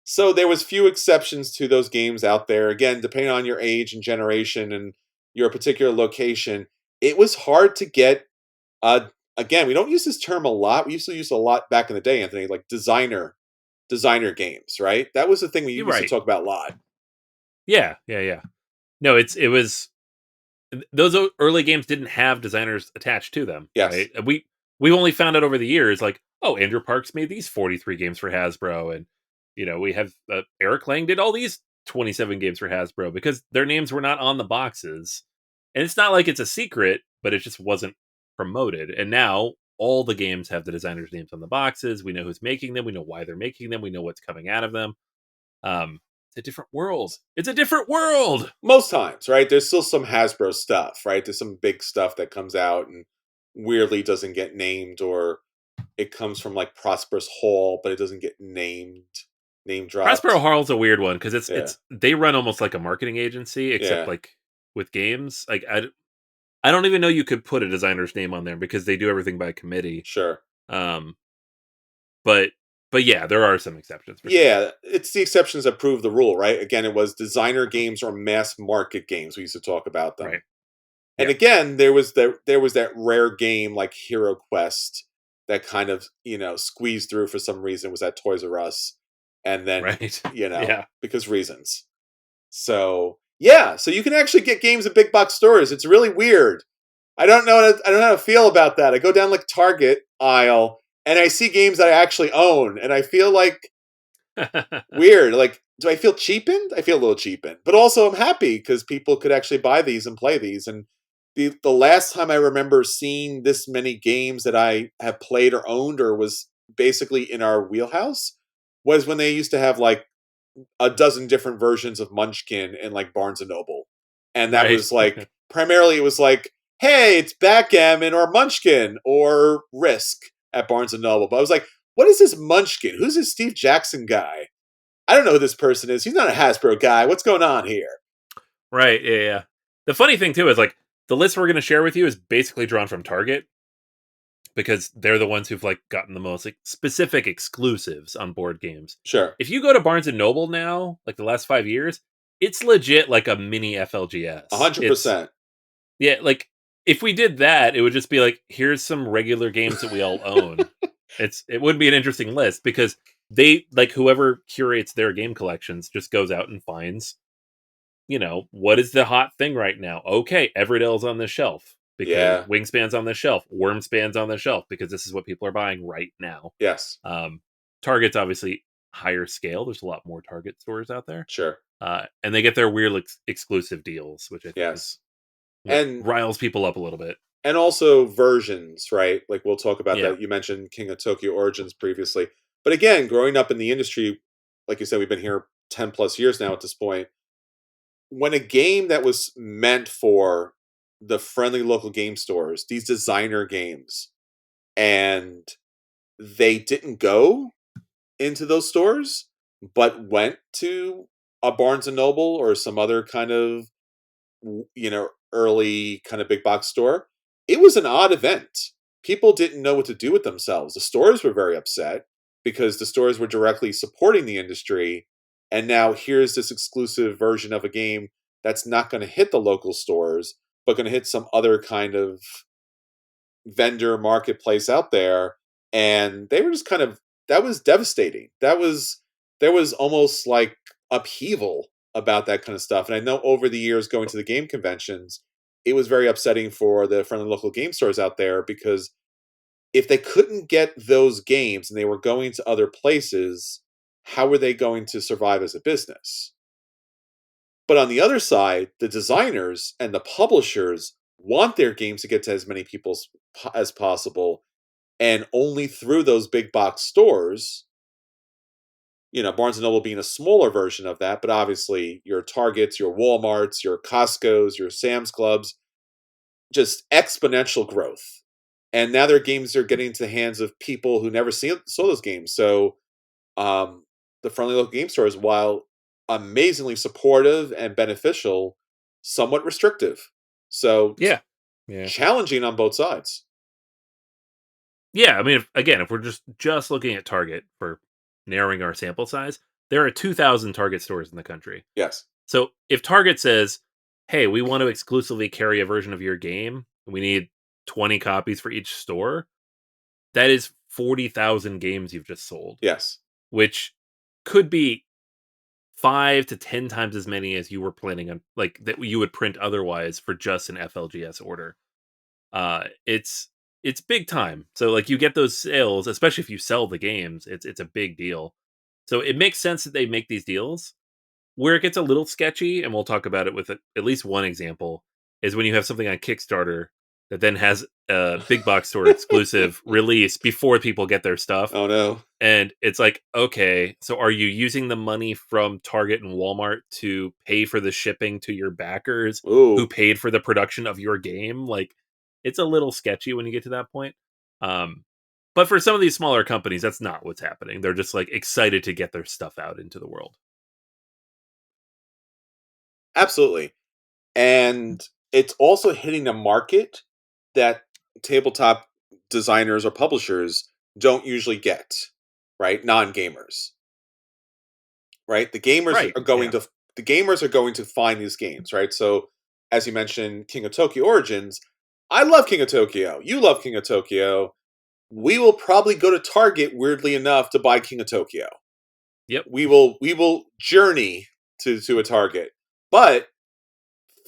So there was few exceptions to those games out there. Again, depending on your age and generation and your particular location, it was hard to get. Uh, Again, we don't use this term a lot. We used to use it a lot back in the day, Anthony, like designer games, right? That was the thing we You're used to right. talk about a lot. Yeah, yeah, yeah. No, it was those early games didn't have designers attached to them, Yes, right? We've only found out over the years, like, oh, Andrew Parks made these 43 games for Hasbro, and we have Eric Lang did all these 27 games for Hasbro, because their names were not on the boxes, and it's not like it's a secret, but it just wasn't promoted. And now all the games have the designers' names on the boxes. We know who's making them. We know why they're making them. We know what's coming out of them. It's a different world. It's a different world. most times, right? There's still some Hasbro stuff, right? There's some big stuff that comes out and weirdly doesn't get named, or it comes from like Prosperous Hall, but it doesn't get name Prospero dropped. Hall's a weird one, because Yeah, it's they run almost like a marketing agency, except yeah, like with games. Like I don't even know you could put a designer's name on there, because they do everything by committee. sure. Um, but yeah, there are some exceptions for sure. Yeah, it's the exceptions that prove the rule, right? Again, it was designer games or mass market games. We used to talk about them. Right. And Yeah. again, there was that rare game like Hero Quest that kind of, squeezed through for some reason. It was at Toys R Us. And then, Right. Yeah. because reasons. So, yeah, so you can actually get games at big box stores. It's really weird. I don't know how to feel about that. I go down like Target aisle and I see games that I actually own, and I feel like weird. Like, do I feel cheapened? I feel a little cheapened, but also I'm happy because people could actually buy these and play these. And the last time I remember seeing this many games that I have played or owned or was basically in our wheelhouse was when they used to have like a dozen different versions of Munchkin in like Barnes and Noble, and that Right. was like primarily it was like, hey, it's Backgammon or Munchkin or Risk at Barnes and Noble. But I was like, what is this Munchkin? Who's this Steve Jackson guy? I don't know who this person is. He's not a Hasbro guy. What's going on here? Right. Yeah. Yeah. The funny thing too is like the list we're going to share with you is basically drawn from Target because they're the ones who've like gotten the most like specific exclusives on board games. Sure, If you go to Barnes and Noble now, like the last 5 years, it's legit like a mini a FLGS. hundred It's percent. yeah, like if we did that, it would just be like here's some regular games that we all own. It would be an interesting list because they like whoever curates their game collections just goes out and finds, what is the hot thing right now? Okay, Everdell's on the shelf because Yeah. Wingspan's on the shelf, Wormspan's on the shelf because this is what people are buying right now. Yes. Um, Target's obviously higher scale. There's a lot more Target stores out there, Sure. and they get their weird exclusive deals, which I think is Yes. And riles people up a little bit. also versions, right? Like we'll talk about Yeah, that. You mentioned King of Tokyo Origins previously, but again, growing up in the industry, like you said, we've been here 10 plus years now at this point. When a game that was meant for the friendly local game stores, these designer games, and they didn't go into those stores, but went to a Barnes and Noble or some other kind of early kind of big box store, it was an odd event. People didn't know what to do with themselves. The stores were very upset because the stores were directly supporting the industry. And now here's this exclusive version of a game that's not going to hit the local stores, but going to hit some other kind of vendor marketplace out there. And they were just kind of, that was devastating. There was almost like upheaval about that kind of stuff. And I know over the years going to the game conventions, it was very upsetting for the friendly local game stores out there because if they couldn't get those games and they were going to other places, how were they going to survive as a business? But on the other side, the designers and the publishers want their games to get to as many people as possible. And only through those big box stores, Barnes and Noble being a smaller version of that, but obviously your Targets, your Walmarts, your Costco's, your Sam's Clubs, just exponential growth. And now their games are getting into the hands of people who never saw those games. So the friendly local game stores, while amazingly supportive and beneficial, somewhat restrictive. So yeah, yeah, challenging on both sides. yeah. I mean, if we're just looking at Target for narrowing our sample size, there are 2,000 Target stores in the country. Yes. So if Target says, "Hey, we want to exclusively carry a version of your game. We need 20 copies for each store," that is 40,000 games you've just sold, Yes. which could be 5 to 10 times as many as you were planning on, like that you would print otherwise for just an FLGS order. It's big time. So like you get those sales, especially if you sell the games, it's a big deal. So it makes sense that they make these deals. Where it gets a little sketchy, and we'll talk about it with at least one example, is when you have something on Kickstarter that then has a big box store exclusive release before people get their stuff. Oh no. And it's like, okay, so are you using the money from Target and Walmart to pay for the shipping to your backers who Ooh. paid for the production of your game? Like, it's a little sketchy when you get to that point. Um, but for some of these smaller companies, that's not what's happening. They're just like excited to get their stuff out into the world. Absolutely. And it's also hitting a market that tabletop designers or publishers don't usually get, right? Non-gamers, right? Right. Yeah. The gamers are going to find these games, right? So as you mentioned King of Tokyo Origins, I love King of Tokyo. You love King of Tokyo. We will probably go to Target weirdly enough to buy King of Tokyo. Yep. We will journey to a Target. But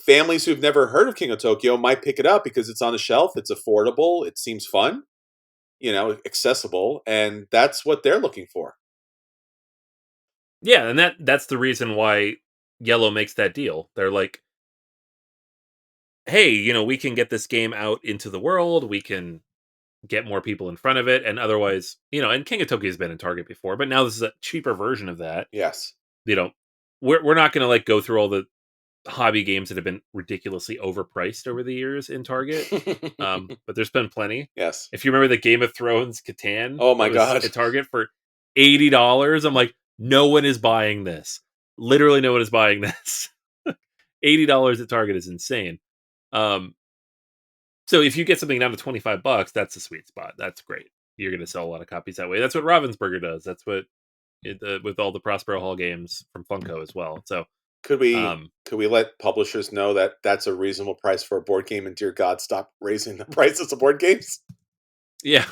families who've never heard of King of Tokyo might pick it up because it's on the shelf, it's affordable, it seems fun, accessible, and that's what they're looking for. Yeah, and that's the reason why Yellow makes that deal. They're like, "Hey, we can get this game out into the world. We can get more people in front of it, and otherwise, and King of Tokyo has been in Target before, but now this is a cheaper version of that. Yes. You know, we're not going to like go through all the hobby games that have been ridiculously overpriced over the years in Target. But there's been plenty. Yes. If you remember the Game of Thrones Catan Oh that my was god. at Target for $80, I'm like, no one is buying this. Literally, no one is buying this. $80 at Target is insane. Um, so if you get something down to $25, that's a sweet spot. That's great. You're going to sell a lot of copies that way. That's what Ravensburger does. That's what with all the Prospero Hall games from Funko as well. So, um, Could we let publishers know that that's a reasonable price for a board game, and dear God, stop raising the prices of board games? yeah,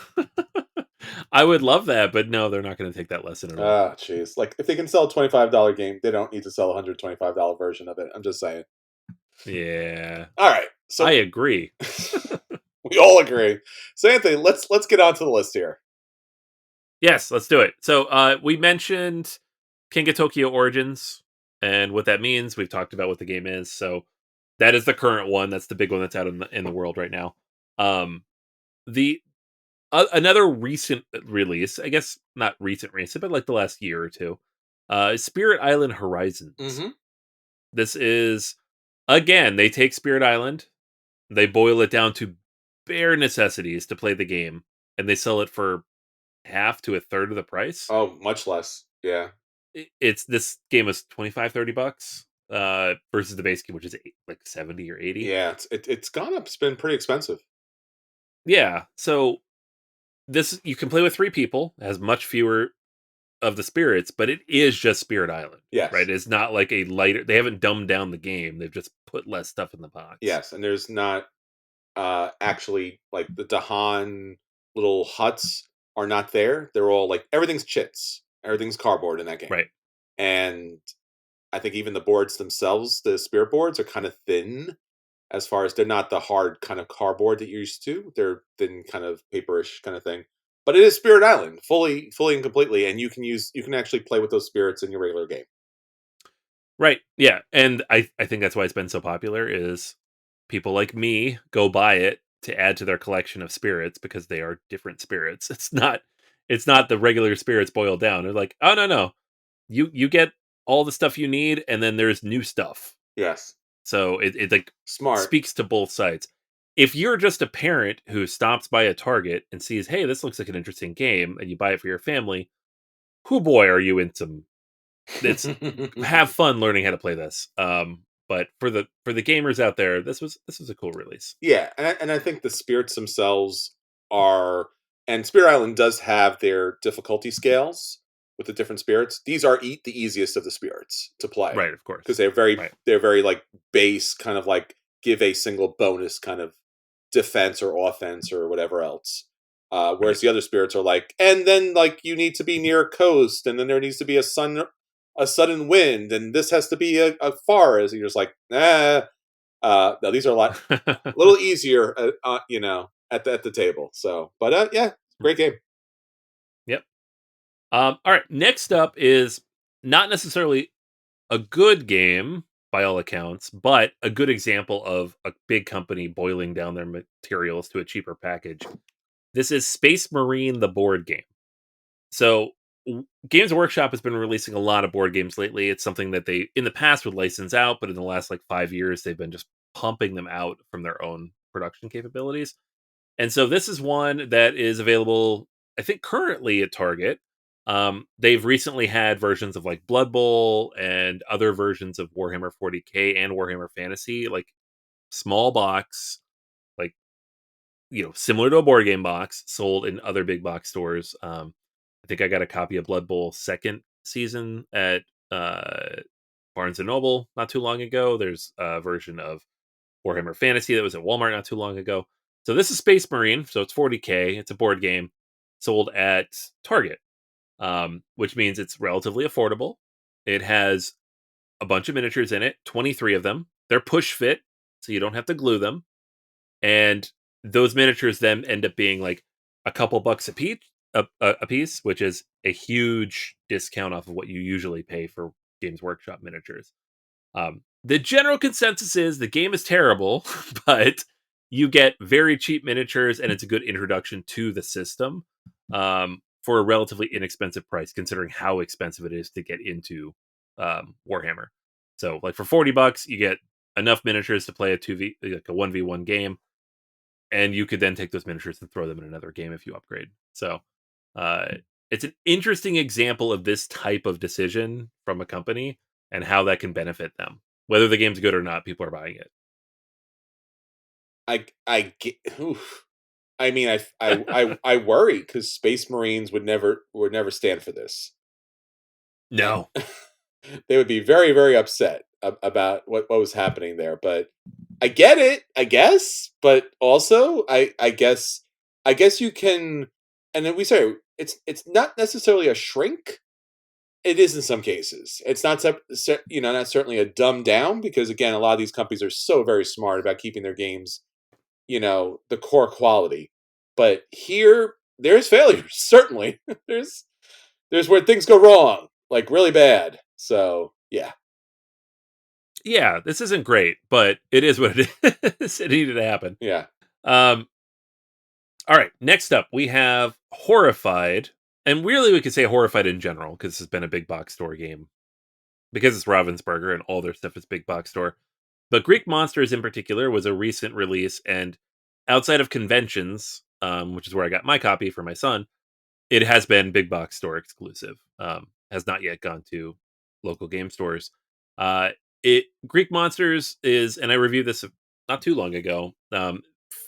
I would love that, but no, they're not going to take that lesson at all. Ah, jeez. Like, if they can sell a $25 game, they don't need to sell a $125 version of it. I'm just saying. Yeah, All right. I So agree. we all agree. So Anthony, let's get on to the list here. Yes, let's do it. So, we mentioned King of Tokyo Origins and what that means. We've talked about what the game is. So, that is the current one. That's the big one that's out in the world right now. The another recent release, I guess not recent, but like the last year or two, is Spirit Island Horizons. Hmm. This is again, they take Spirit Island, they boil it down to bare necessities to play the game, and they sell it for half to a third of the price. Oh, much less. Yeah. It's this game is 25-30 bucks versus the base game, which is like 70 or 80. Yeah. It's gone up. It's been pretty expensive. Yeah, so this you can play with 3 people, has much fewer of the spirits, but it is just Spirit Island, right? Yes. It's not like a lighter. They haven't dumbed down the game. They've just put less stuff in the box. Yes. And there's not actually like the Dahan little huts are not there. They're all like everything's chits. Everything's cardboard in that game. Right, And I think even the boards themselves, the spirit boards, are kind of thin as far as they're not the hard kind of cardboard that you're used to. They're thin, kind of paperish kind of thing. But it is Spirit Island, fully and completely, and you can actually play with those spirits in your regular game. right, yeah, and I think that's why it's been so popular. Is people like me go buy it to add to their collection of spirits because they are different spirits. It's not the regular spirits boiled down. They're like, oh no, you get all the stuff you need, and then there's new stuff. Yes, So it like smart. speaks to both sides. If you're just a parent who stops by a Target and sees, hey, this looks like an interesting game, and you buy it for your family, who boy are you in some it's have fun learning how to play this. But for the gamers out there, this was a cool release. Yeah, and I think the spirits themselves are, and Spirit Island does have their difficulty scales with the different spirits. These are the easiest of the spirits to play Right, of because course. Right, they're very like base, kind of like give a single bonus kind of defense or offense or whatever else. right. Whereas the other spirits are like, and then like you need to be near a coast, and then there needs to be a sudden wind, and this has to be a forest. And you're just like, nah. No, these are a little easier, at the table. So, but yeah, great game. Yep. All right. Next up is not necessarily a good game by all accounts, but a good example of a big company boiling down their materials to a cheaper package. This is Space Marine, the board game. So, Games Workshop has been releasing a lot of board games lately. It's something that they, in the past, would license out, but in the last like 5 years, they've been just pumping them out from their own production capabilities. And so, this is one that is available, I think, currently at Target. They've recently had versions of like Blood Bowl and other versions of Warhammer 40K and Warhammer Fantasy, like small box, like similar to a board game box, sold in other big box stores. I think I got a copy of Blood Bowl second season at Barnes and Noble not too long ago. There's a version of Warhammer Fantasy that was at Walmart not too long ago. So this is Space Marine, so it's 40K. It's a board game sold at Target, which means it's relatively affordable. It has a bunch of miniatures in it, 23 of them. They're push fit, so you don't have to glue them. And those miniatures then end up being like a couple bucks a piece, which is a huge discount off of what you usually pay for Games Workshop miniatures. The general consensus is the game is terrible, but you get very cheap miniatures, and it's a good introduction to the system for a relatively inexpensive price, considering how expensive it is to get into Warhammer. So, like for $40, you get enough miniatures to play a 2v, like a 1v1 game, and you could then take those miniatures and throw them in another game if you upgrade. So, uh, it's an interesting example of this type of decision from a company and how that can benefit them. Whether the game's good or not, people are buying it. I get. Oof. I mean, I worry because Space Marines would never stand for this, and No. they would be very very upset about what was happening there. But I get it, I guess. But also, I guess you can, and then we say it's not necessarily a shrink. It is in some cases. It's not not certainly a dumb down because again, a lot of these companies are so very smart about keeping their games the core quality. But here, there's failures. Certainly, there's where things go wrong, like really bad. So yeah, Yeah, this isn't great, but it is what it is. It needed to happen. yeah. Um, all right, next up, we have Horrified. And really, we could say Horrified in general, because this has been a big box store game. Because it's Ravensburger and all their stuff is big box store. But Greek Monsters in particular was a recent release, and outside of conventions, which is where I got my copy for my son, it has been big box store exclusive. Has not yet gone to local game stores. Uh, it Greek Monsters is, and I reviewed this not too long ago.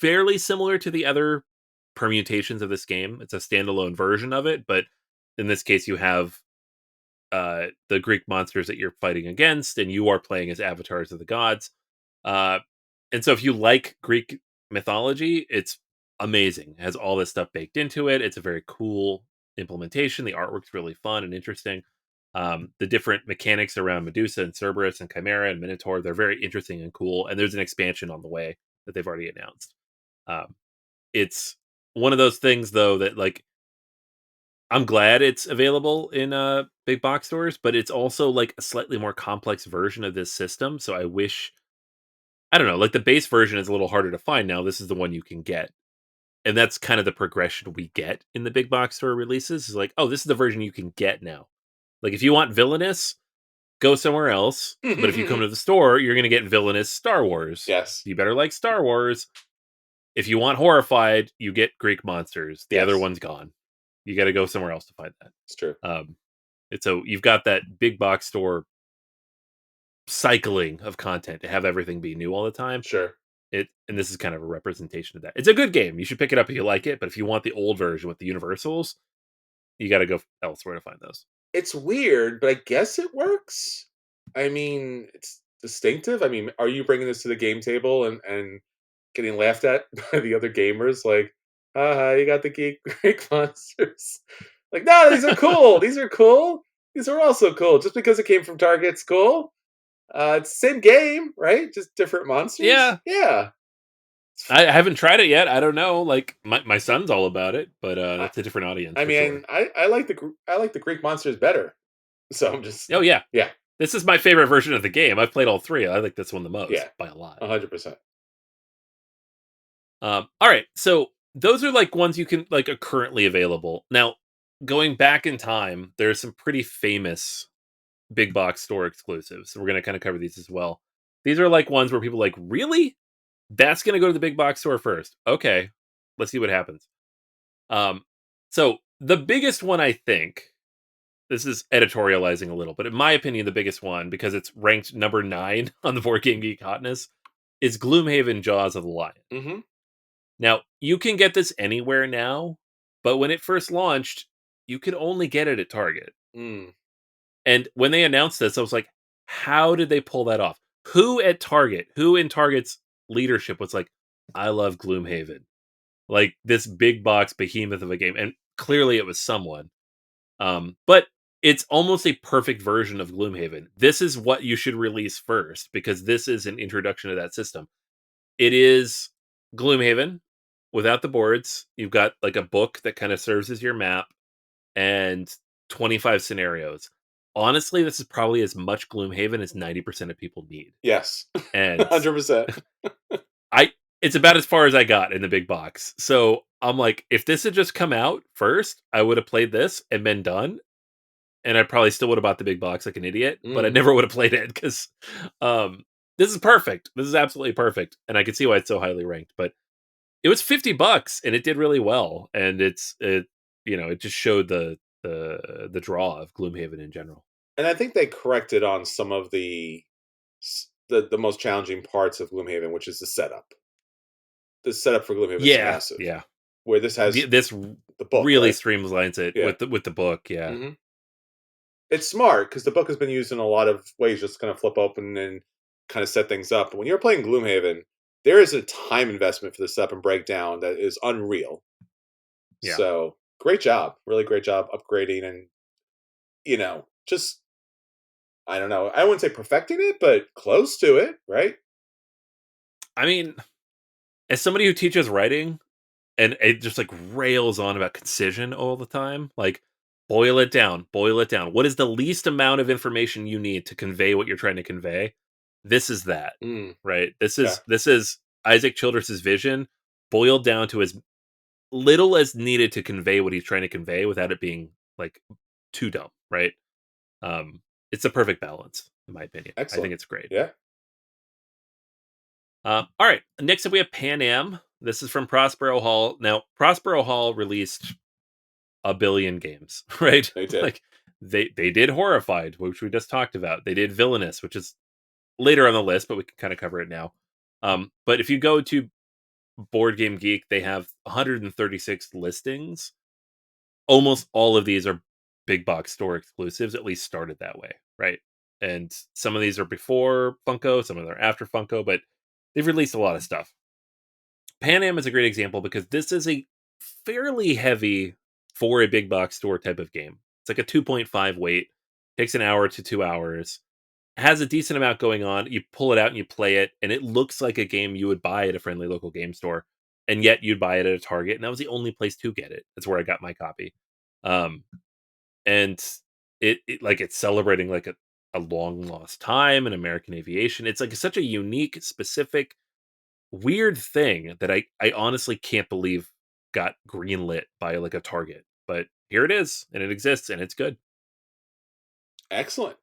Fairly similar to the other permutations of this game. It's a standalone version of it, but in this case, you have the Greek monsters that you're fighting against, and you are playing as avatars of the gods. Uh, and so, if you like Greek mythology, it's amazing. It has all this stuff baked into it. It's a very cool implementation. The artwork's really fun and interesting. The different mechanics around Medusa and Cerberus and Chimera and Minotaur, they're very interesting and cool. And there's an expansion on the way that they've already announced. Um, it's one of those things, though, that like I'm glad it's available in big box stores, but it's also like a slightly more complex version of this system. So I wish, I don't know, like the base version is a little harder to find now. This is the one you can get. And that's kind of the progression we get in the big box store releases is like, oh, this is the version you can get now. Like if you want Villainous, go somewhere else. But if you come to the store, you're going to get Villainous Star Wars. Yes, You better like Star Wars. If you want Horrified, you get Greek Monsters. The other yes, one's gone. You got to go somewhere else to find that. it's true. It's so you've got that big box store cycling of content to have everything be new all the time. Sure. And this is kind of a representation of that. It's a good game. You should pick it up if you like it, but if you want the old version with the universals, you got to go elsewhere to find those. It's weird, but I guess it works. I mean, it's distinctive. I mean, are you bringing this to the game table and getting laughed at by the other gamers? Like, haha, you got the Greek monsters. Like, no, these are cool. These are cool. These are also cool. Just because it came from Target's cool. It's the same game, right? Just different monsters. Yeah, Yeah. I haven't tried it yet. I don't know. Like my son's all about it, but I, that's a different audience I for mean, sure. I like the Greek monsters better. So I'm just Oh yeah, yeah, this is my favorite version of the game. I've played all three. I like this one the yeah, most by a lot. 100%. All right, so those are like ones you can like are currently available now. Going back in time, there's some pretty famous big box store exclusives. So we're going to kind of cover these as well. These are like ones where people are like, really? That's going to go to the big box store first. Okay, let's see what happens. Um, so the biggest one, I think, this is editorializing a little, but in my opinion, the biggest one, because it's ranked number 9 on the Board Game Geek hotness, is Gloomhaven Jaws of the Lion. Mm-hmm. Now, you can get this anywhere now, but when it first launched, you could only get it at Target. Mm. And when they announced this, I was like, how did they pull that off? Who at Target, who in Target's leadership was like, I love Gloomhaven? Like this big box behemoth of a game. And clearly it was someone. But it's almost a perfect version of Gloomhaven. This is what you should release first because this is an introduction to that system. It is Gloomhaven, without the boards. You've got like a book that kind of serves as your map and 25 scenarios. Honestly, this is probably as much Gloomhaven as 90% of people need. Yes. And 100%. I it's about as far as I got in the big box. So I'm like, if this had just come out first, I would have played this and been done. And I probably still would have bought the big box like an idiot, but I Mhm. never would have played it because this is perfect. This is absolutely perfect. And I can see why it's so highly ranked. But it was $50 and it did really well. And it just showed the draw of Gloomhaven in general. And I think they corrected on some of the most challenging parts of Gloomhaven, which is the setup. The setup for Gloomhaven is Yeah, massive, yeah. where this has This the book, really right? streamlines it Yeah. with the book. Yeah, Mhm. It's smart because the book has been used in a lot of ways, just kind of flip open and kind of set things up. But when you're playing Gloomhaven, there is a time investment for the setup and breakdown that is unreal. yeah. So great job, really great job upgrading and just I don't know. I wouldn't say perfecting it, but close to it, right? I mean, as somebody who teaches writing and it just like rails on about concision all the time, like boil it down, boil it down. What is the least amount of information you need to convey what you're trying to convey? This is that, Mm, right? This okay, is this is Isaac Childress's vision boiled down to as little as needed to convey what he's trying to convey without it being like too dumb, right? Um, it's a perfect balance, in my opinion. I think excellent. it's great. Yeah, All right, next up we have Pan Am. This is from Prospero Hall. Now, Prospero Hall released a billion games, right? they did. Like they did Horrified, which we just talked about. They did Villainous, which is later on the list, but we can kind of cover it now. But if you go to Board Game Geek, they have 136 listings. Almost all of these are big box store exclusives, at least started that way, right? And some of these are before Funko, some of them are after Funko, but they've released a lot of stuff. Pan Am is a great example because this is a fairly heavy for a big box store type of game. It's like a 2.5 weight, takes an hour to 2 hours, has a decent amount going on. You pull it out and you play it, and it looks like a game you would buy at a friendly local game store, and yet you'd buy it at a Target, and that was the only place to get it. That's where I got my copy. Um, and it's celebrating like a long lost time in American aviation. It's like such a unique, specific weird thing that I honestly can't believe got greenlit by like a Target. But here it is, and it exists, and it's good. Excellent.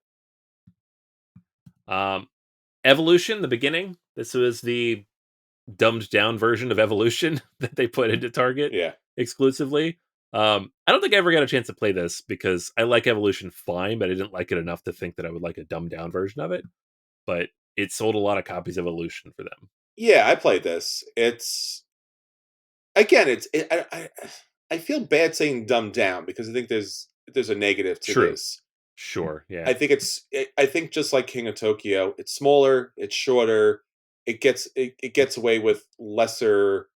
Um, Evolution, the beginning. This was the dumbed down version of Evolution that they put into Target Yeah, exclusively. I don't think I ever got a chance to play this because I like Evolution fine, but I didn't like it enough to think that I would like a dumbed down version of it. But it sold a lot of copies of Evolution for them. yeah. I played this. It's again, I feel bad saying dumbed down because I think there's a negative to True. this. Sure. Yeah. I think just like King of Tokyo, it's smaller, it's shorter, it gets away with lesser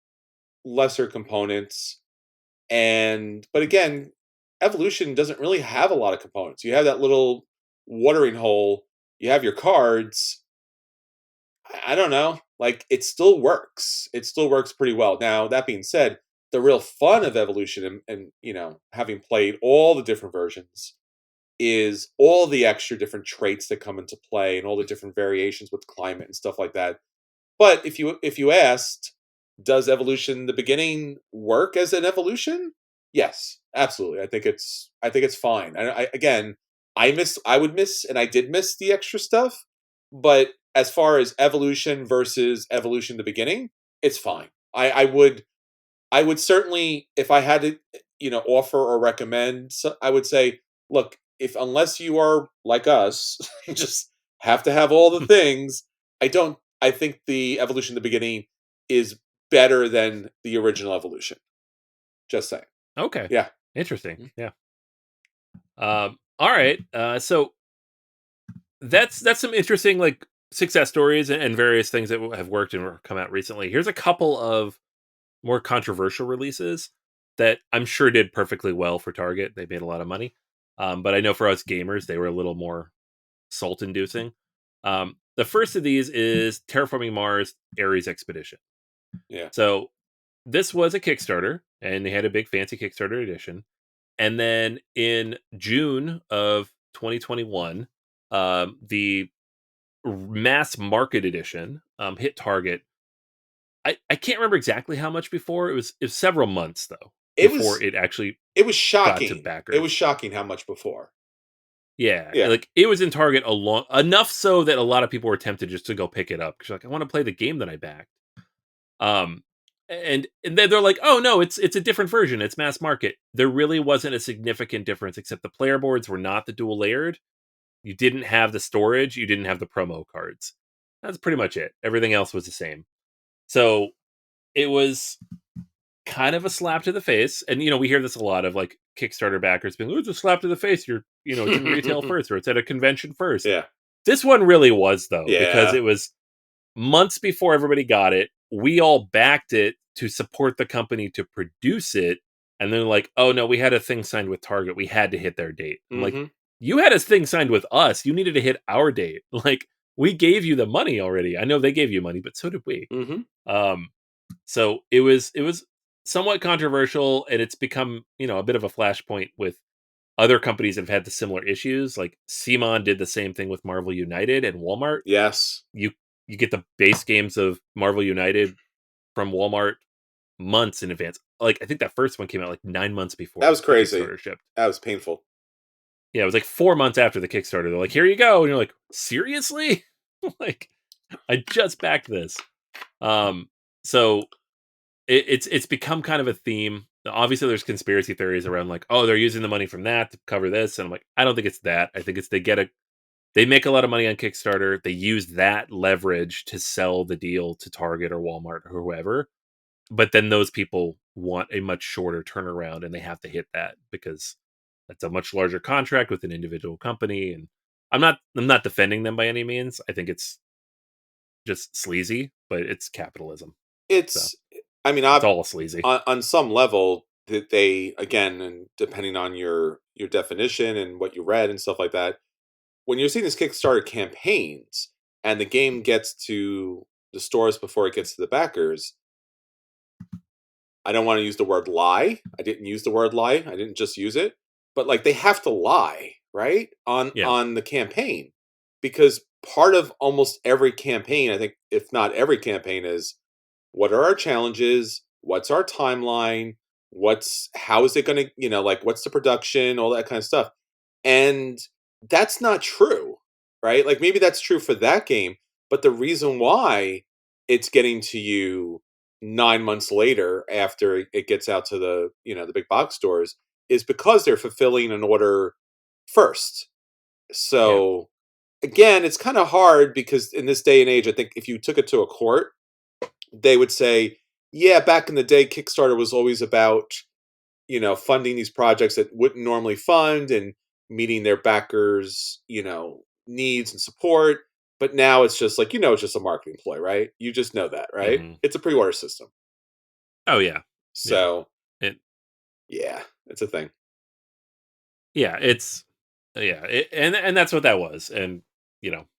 components, and but again, Evolution doesn't really have a lot of components. You have that little watering hole, you have your cards. I don't know, like it still works. It still works pretty well. Now that being said, the real fun of Evolution and having played all the different versions is all the extra different traits that come into play and all the different variations with climate and stuff like that. But if you asked, does evolution the beginning work as an evolution? Yes, absolutely. I think it's fine. Again, I would miss and I did miss the extra stuff, but as far as evolution versus evolution the beginning, it's fine. I would certainly, if I had to, offer or recommend, I would say, look, if unless you are like us, you just have to have all the things. I don't. I think the evolution in the beginning is better than the original evolution. Just saying. Okay. Yeah. Interesting. Yeah. All right. So that's some interesting like success stories and various things that have worked and come out recently. Here's a couple of more controversial releases that I'm sure did perfectly well for Target. They made a lot of money. But I know for us gamers, they were a little more salt inducing. The first of these is Terraforming Mars Ares Expedition. Yeah. So this was a Kickstarter, and they had a big fancy Kickstarter edition. And then in June of 2021, the mass market edition hit Target. I can't remember exactly how much before. It was several months though It before was it actually it was got to shocking. It was backers. shocking how much before. Yeah, Yeah. like it was in Target a long enough so that a lot of people were tempted just to go pick it up because like I want to play the game that I backed. Um, and then they're like, oh no, it's a different version. It's mass market. There really wasn't a significant difference except the player boards were not the dual layered. You didn't have the storage. You didn't have the promo cards. That's pretty much it. Everything else was the same. So it was kind of a slap to the face. And we hear this a lot of like Kickstarter backers being, "Oh, it's a slap to the face. It's in retail first, or it's at a convention first." Yeah. This one really was though, because Yeah. it was months before everybody got it. We all backed it to support the company to produce it. And then like, oh no, we had a thing signed with Target. We had to hit their date. I'm like, Mhm. you had a thing signed with us. You needed to hit our date. Like, we gave you the money already. I know they gave you money, but so did we. Mhm. Um, so it was somewhat controversial, and it's become a bit of a flashpoint with other companies that have had the similar issues. Like Simon did the same thing with Marvel United and Walmart. Yes. You you get the base games of Marvel United from Walmart months in advance. Like I think that first one came out like 9 months That before was the crazy. Kickstarter shipped. That was painful. Yeah, it was like 4 months after the Kickstarter. They're like, "Here you go," and you're like, "Seriously?" Like, I just backed this. Um, so it's become kind of a theme. Obviously, there's conspiracy theories around like, oh, they're using the money from that to cover this, and I'm like, I don't think it's that. I think it's they make a lot of money on Kickstarter. They use that leverage to sell the deal to Target or Walmart or whoever. But then those people want a much shorter turnaround, and they have to hit that because that's a much larger contract with an individual company. And I'm not defending them by any means. I think it's just sleazy, but it's capitalism, so It's I mean, it's all sleazy. on some level that they again, and depending on your definition and what you read and stuff like that, when you're seeing these Kickstarter campaigns and the game gets to the stores before it gets to the backers, I don't want to use the word lie. I didn't use the word lie. I didn't just use it. But like they have to lie, right? On Yeah, on the campaign. Because part of almost every campaign, I think if not every campaign is what are our challenges? What's our timeline? What's how is it going to, like what's the production, all that kind of stuff. And that's not true, right? Like maybe that's true for that game, but the reason why it's getting to you 9 months later after it gets out to the big box stores is because they're fulfilling an order first. yeah, So again, it's kind of hard because in this day and age, I think if you took it to a court, they would say, yeah, back in the day, Kickstarter was always about, funding these projects that wouldn't normally fund and meeting their backers, needs and support. But now it's just like, it's just a marketing ploy, right? You just know that, right? hmm It's a pre order system. oh yeah, yeah, So, it yeah, it's a thing. yeah, and that's what that was. And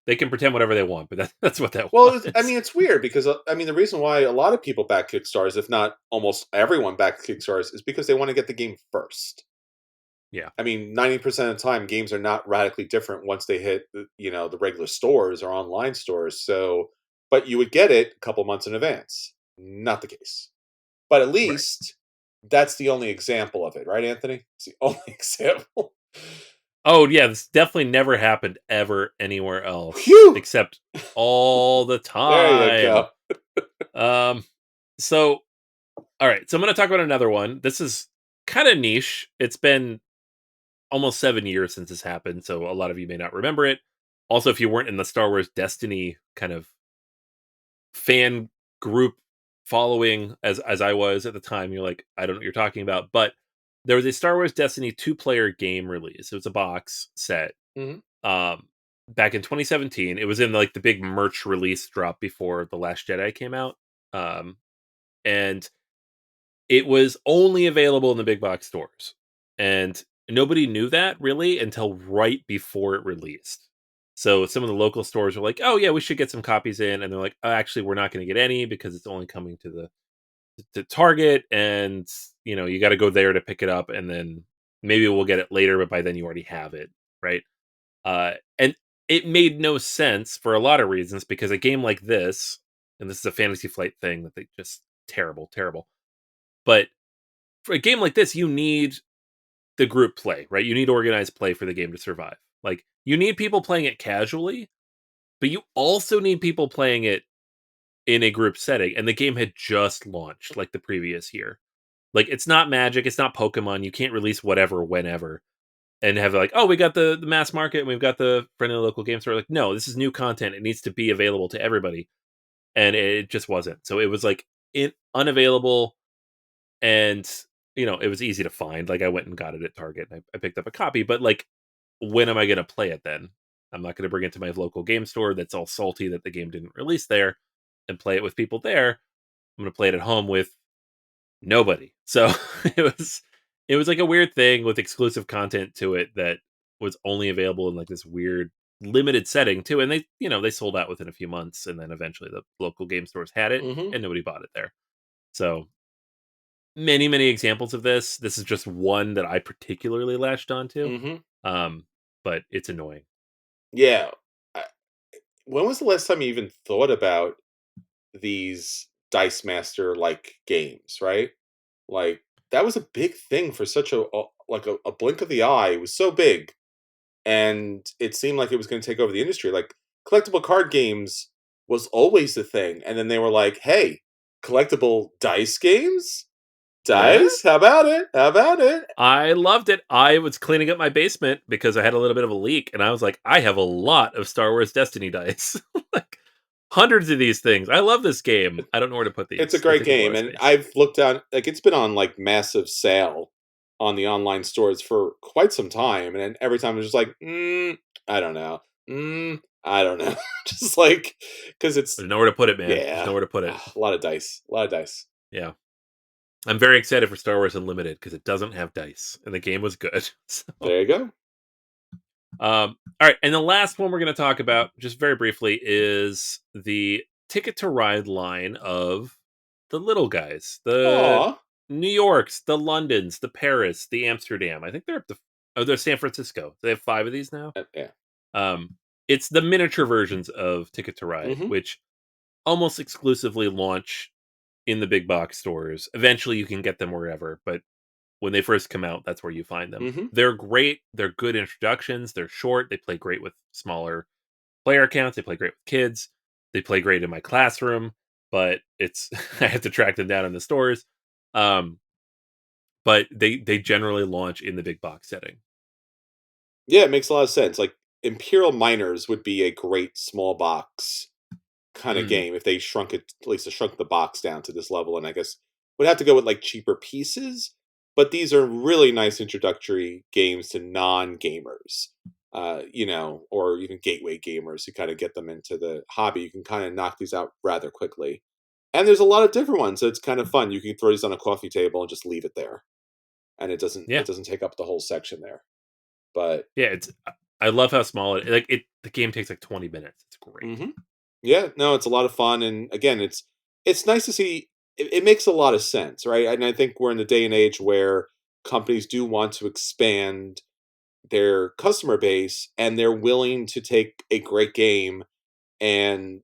they can pretend whatever they want, but that's what that Well, I was. mean, it's weird because I mean, the reason why a lot of people back Kickstarters, if not almost everyone back Kickstarters, is because they want to get the game first. Yeah, I mean, 90% of the time, games are not radically different once they hit, the regular stores or online stores. So, but you would get it a couple months in advance. Not the case. But at right. least that's the only example of it, right, Anthony? It's the only example. Oh yeah, this definitely never happened ever anywhere else Phew! except all the There you time. go. Um, so all right, so I'm going to talk about another one. This is kind of niche. It's been almost 7 years since this happened, so a lot of you may not remember it. Also, if you weren't in the Star Wars Destiny kind of fan group following as I was at the time, you're like, I don't know what you're talking about. But there was a Star Wars Destiny 2-player game release. It was a box set. Mhm. Um Back in 2017. It was in like the big merch release drop before The Last Jedi came out. Um and it was only available in the big box stores. And nobody knew that really until right before it released. So some of the local stores were like, "Oh yeah, we should get some copies in," and they're like, "Oh, actually, we're not going to get any because it's only coming to the to Target, and you got to go there to pick it up, and then maybe we'll get it later, but by then you already have it, right? And it made no sense for a lot of reasons because a game like this, and this is a Fantasy Flight thing that they just terrible, terrible. But for a game like this, you need the group play, right? You need organized play for the game to survive. Like you need people playing it casually, but you also need people playing it in a group setting. And the game had just launched like the previous year. Like it's not Magic, it's not Pokemon. You can't release whatever whenever and have like, oh, we got the mass market and we've got the friendly local game store. Like, no, this is new content. It needs to be available to everybody. And it just wasn't. So it was like unavailable, and it was easy to find. Like I went and got it at Target and I picked up a copy, but like when am I gonna play it then? I'm not gonna bring it to my local game store that's all salty that the game didn't release there and play it with people there. I'm gonna play it at home with nobody. So it was like a weird thing with exclusive content to it that was only available in like this weird limited setting too. And they sold out within a few months, and then eventually the local game stores had it Mhm. and nobody bought it there. So many, many examples of this. This is just one that I particularly latched onto. Mhm. Um, but it's annoying. Yeah. I when was the last time you even thought about these Dice Master like games, right? Like that was a big thing for such a blink of the eye. It was so big, and it seemed like it was going to take over the industry. Like collectible card games was always the thing, and then they were like, "Hey, collectible dice games, Yeah. dice. How about it? How about it?" I loved it. I was cleaning up my basement because I had a little bit of a leak, and I was like, I have a lot of Star Wars Destiny dice. Like hundreds of these things. I love this game. I don't know where to put It's a these. They great take up a lot game, of and space. I've looked down. Like it's been on like massive sale on the online stores for quite some time, and then every time I'm just like, I don't know, I don't know, just like because it's There's nowhere to put it, man. There's yeah, nowhere to put it. a lot of dice, a lot of dice. Yeah. I'm very excited for Star Wars Unlimited because it doesn't have dice, and the game was good. So There you go. all right, and the last one we're going to talk about, just very briefly, is the Ticket to Ride line of the little guys, the Aw, New Yorks, the Londons, the Paris, the Amsterdam. I think they're up to they're San Francisco. They have 5 of these now. yeah, Um, it's the miniature versions of Ticket to Ride, mm-hmm, which almost exclusively launch in the big box stores. Eventually, you can get them wherever, but when they first come out, that's where you find them. mm-hmm. They're great. They're good introductions. They're short. They play great with smaller player accounts. They play great with kids. They play great in my classroom, but it's I have to track them down in the stores. Um, but they generally launch in the big box setting. Yeah, it makes a lot of sense. Like Imperial Miners would be a great small box kind of Mm, game if they shrunk it, at least shrunk the box down to this level, and I guess would have to go with like cheaper pieces. But these are really nice introductory games to non-gamers, or even gateway gamers who kind of get them into the hobby. You can kind of knock these out rather quickly, and there's a lot of different ones. So it's kind of fun. You can throw these on a coffee table and just leave it there, and yeah, it doesn't take up the whole section there. But yeah. I love how small it. The game takes like 20 minutes. It's great. mhm. Yeah, no, it's a lot of fun, and again, it's nice to see. It makes a lot of sense, right? And I think we're in the day and age where companies do want to expand their customer base, and they're willing to take a great game and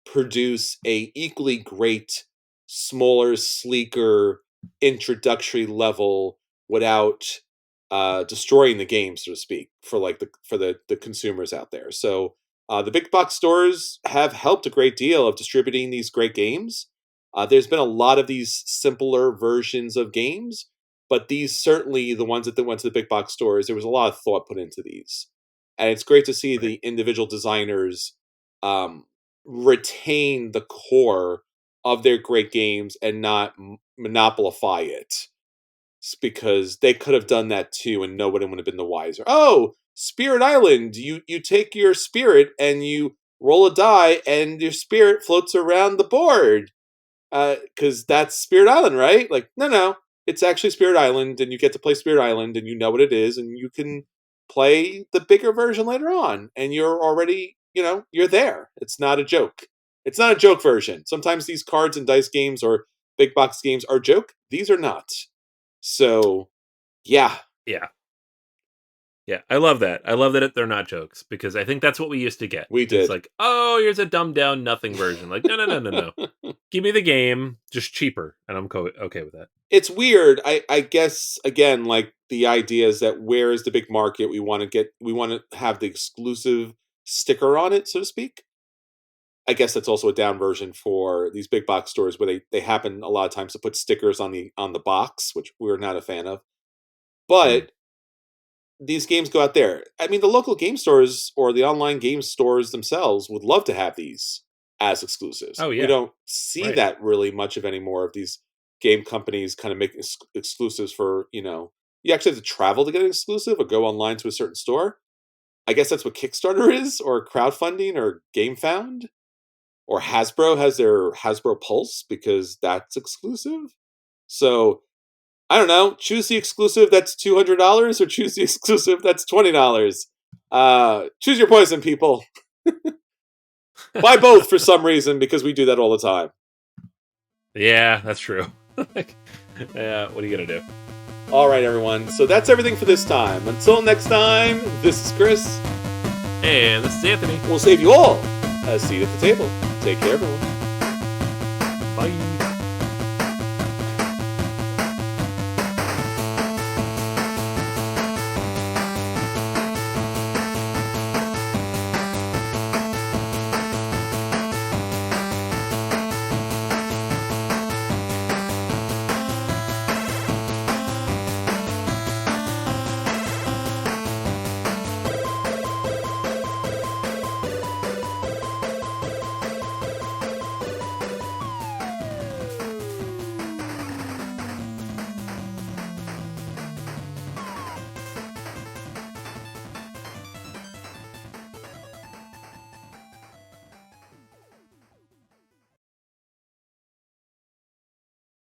produce a equally great, smaller, sleeker introductory level without destroying the game, so to speak, for like the consumers out there. So the big box stores have helped a great deal of distributing these great games. There's been a lot of these simpler versions of games, but these certainly the ones that went to the big box stores, there was a lot of thought put into these, and it's great to see Right. the individual designers um, retain the core of their great games and not monopolify it because they could have done that too and nobody would have been the wiser. Oh, Spirit Island, you take your spirit and you roll a die and your spirit floats around the board because that's Spirit Island, right? Like, no, it's actually Spirit Island, and you get to play Spirit Island, and you know what it is, and you can play the bigger version later on, and you're already, you're there. It's not a joke. It's not a joke version. Sometimes these cards and dice games are big box games are a joke. These are not. So, yeah. Yeah. Yeah, I love that. I love that they're not jokes because I think that's what we used to get. We It's did. like, oh, here's a dumbed down nothing version. Like, no, no, no, no, no. Give me the game, just cheaper, and I'm okay with that. It's weird. I guess again, like the idea is that where is the big market? We want to have the exclusive sticker on it, so to speak. I guess that's also a down version for these big box stores where they happen a lot of times to put stickers on the box, which we're not a fan of. Mm. But these games go out there. I mean, the local game stores or the online game stores themselves would love to have these as exclusives. Oh We yeah, don't see right. that really much of anymore of these game companies kind of make exclusives for, you actually have to travel to get an exclusive or go online to a certain store. I guess that's what Kickstarter is, or crowdfunding, or GameFound, or Hasbro has their Hasbro Pulse because that's exclusive. So I don't know. Choose the exclusive that's $200, or choose the exclusive that's $20. Choose your poison, people. Buy both for some reason because we do that all the time. Yeah, that's true. Like, yeah, what are you gonna do? All right, everyone. So that's everything for this time. Until next time, this is Chris. And this is Anthony. We'll save you all a seat at the table. Take care, everyone.